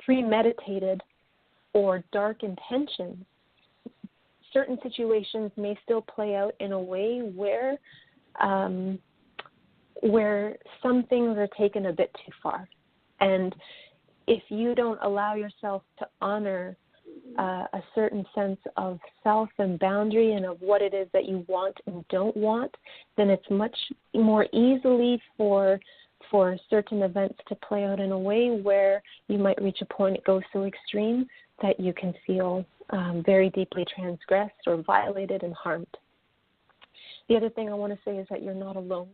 premeditated or dark intentions, certain situations may still play out in a way where some things are taken a bit too far. And if you don't allow yourself to honor a certain sense of self and boundary and of what it is that you want and don't want, then it's much more easily for certain events to play out in a way where you might reach a point it goes so extreme that you can feel very deeply transgressed or violated and harmed. The other thing I want to say is that you're not alone.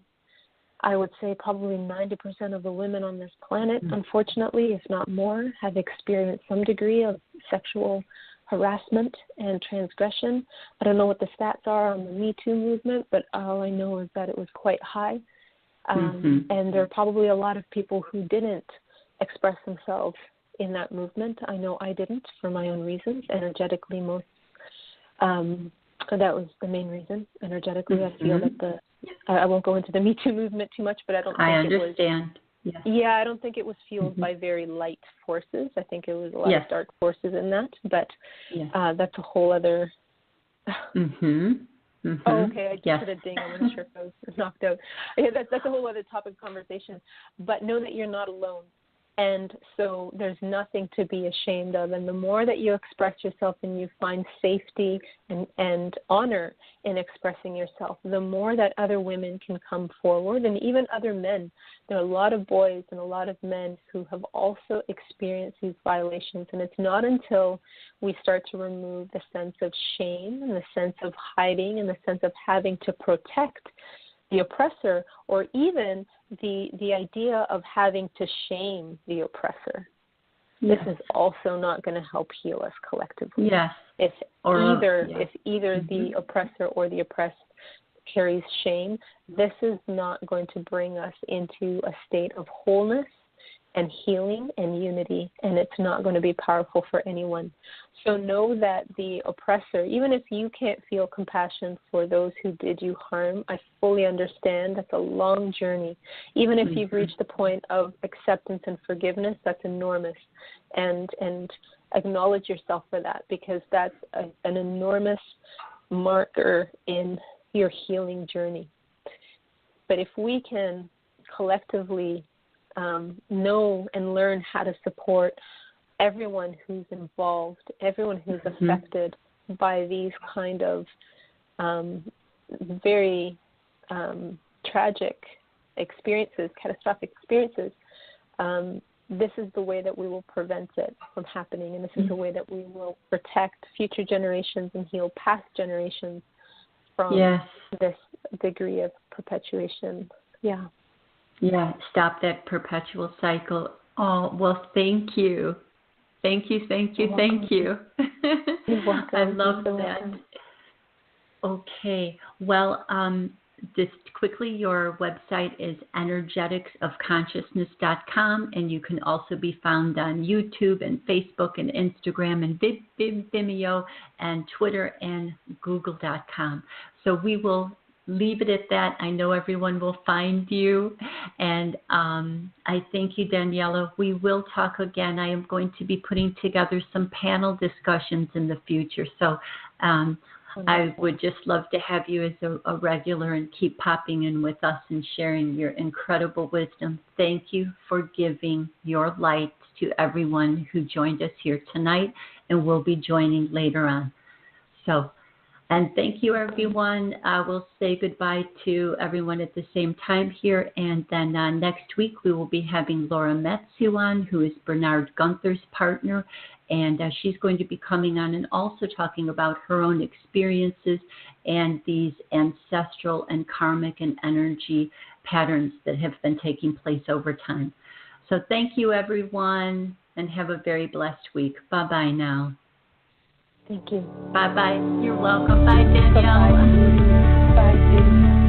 I would say probably 90% of the women on this planet, unfortunately, if not more, have experienced some degree of sexual harassment and transgression. I don't know what the stats are on the Me Too movement, but all I know is that it was quite high. And there are probably a lot of people who didn't express themselves in that movement. I know I didn't for my own reasons. Energetically, that was the main reason. Energetically, I feel that I won't go into the Me Too movement too much, but I don't think understand. I don't think it was fueled by very light forces. I think it was a lot of dark forces in that, but that's a whole other... Oh, okay, I just put a ding. I wasn't sure if I was knocked out. Yeah, that's a whole other topic of conversation. But know that you're not alone. And so there's nothing to be ashamed of. And the more that you express yourself and you find safety and honor in expressing yourself, the more that other women can come forward, and even other men. There are a lot of boys and a lot of men who have also experienced these violations. And it's not until we start to remove the sense of shame and the sense of hiding and the sense of having to protect the oppressor, or even the idea of having to shame the oppressor. This is also not going to help heal us collectively. If either the oppressor or the oppressed carries shame, this is not going to bring us into a state of wholeness and healing and unity, and it's not going to be powerful for anyone. So know that the oppressor, even if you can't feel compassion for those who did you harm, I fully understand that's a long journey. Even if you've reached the point of acceptance and forgiveness, that's enormous. And acknowledge yourself for that, because that's an enormous marker in your healing journey. But if we can collectively know and learn how to support everyone who's involved, everyone who's affected by these kind of very tragic experiences, catastrophic experiences, this is the way that we will prevent it from happening, and this is the way that we will protect future generations and heal past generations from this degree of perpetuation. Yeah. Yeah, stop that perpetual cycle. Oh, well, thank you. Thank you, thank you, thank you. You're welcome. I love You're so that. welcome. Okay. Well, just quickly, your website is energeticsofconsciousness.com, and you can also be found on YouTube and Facebook and Instagram and Vimeo and Twitter and Google.com. So we will leave it at that. I know everyone will find you. And I thank you, Daniela. We will talk again. I am going to be putting together some panel discussions in the future. So I would just love to have you as a regular and keep popping in with us and sharing your incredible wisdom. Thank you for giving your light to everyone who joined us here tonight and will be joining later on. So, and thank you, everyone. We'll say goodbye to everyone at the same time here. And then next week, we will be having Laura Metsu on, who is Bernard Gunther's partner. And she's going to be coming on and also talking about her own experiences and these ancestral and karmic and energy patterns that have been taking place over time. So thank you, everyone, and have a very blessed week. Bye-bye now. Thank you. Bye-bye. You're welcome. Bye, Danielle. Bye-bye. Bye, Judy.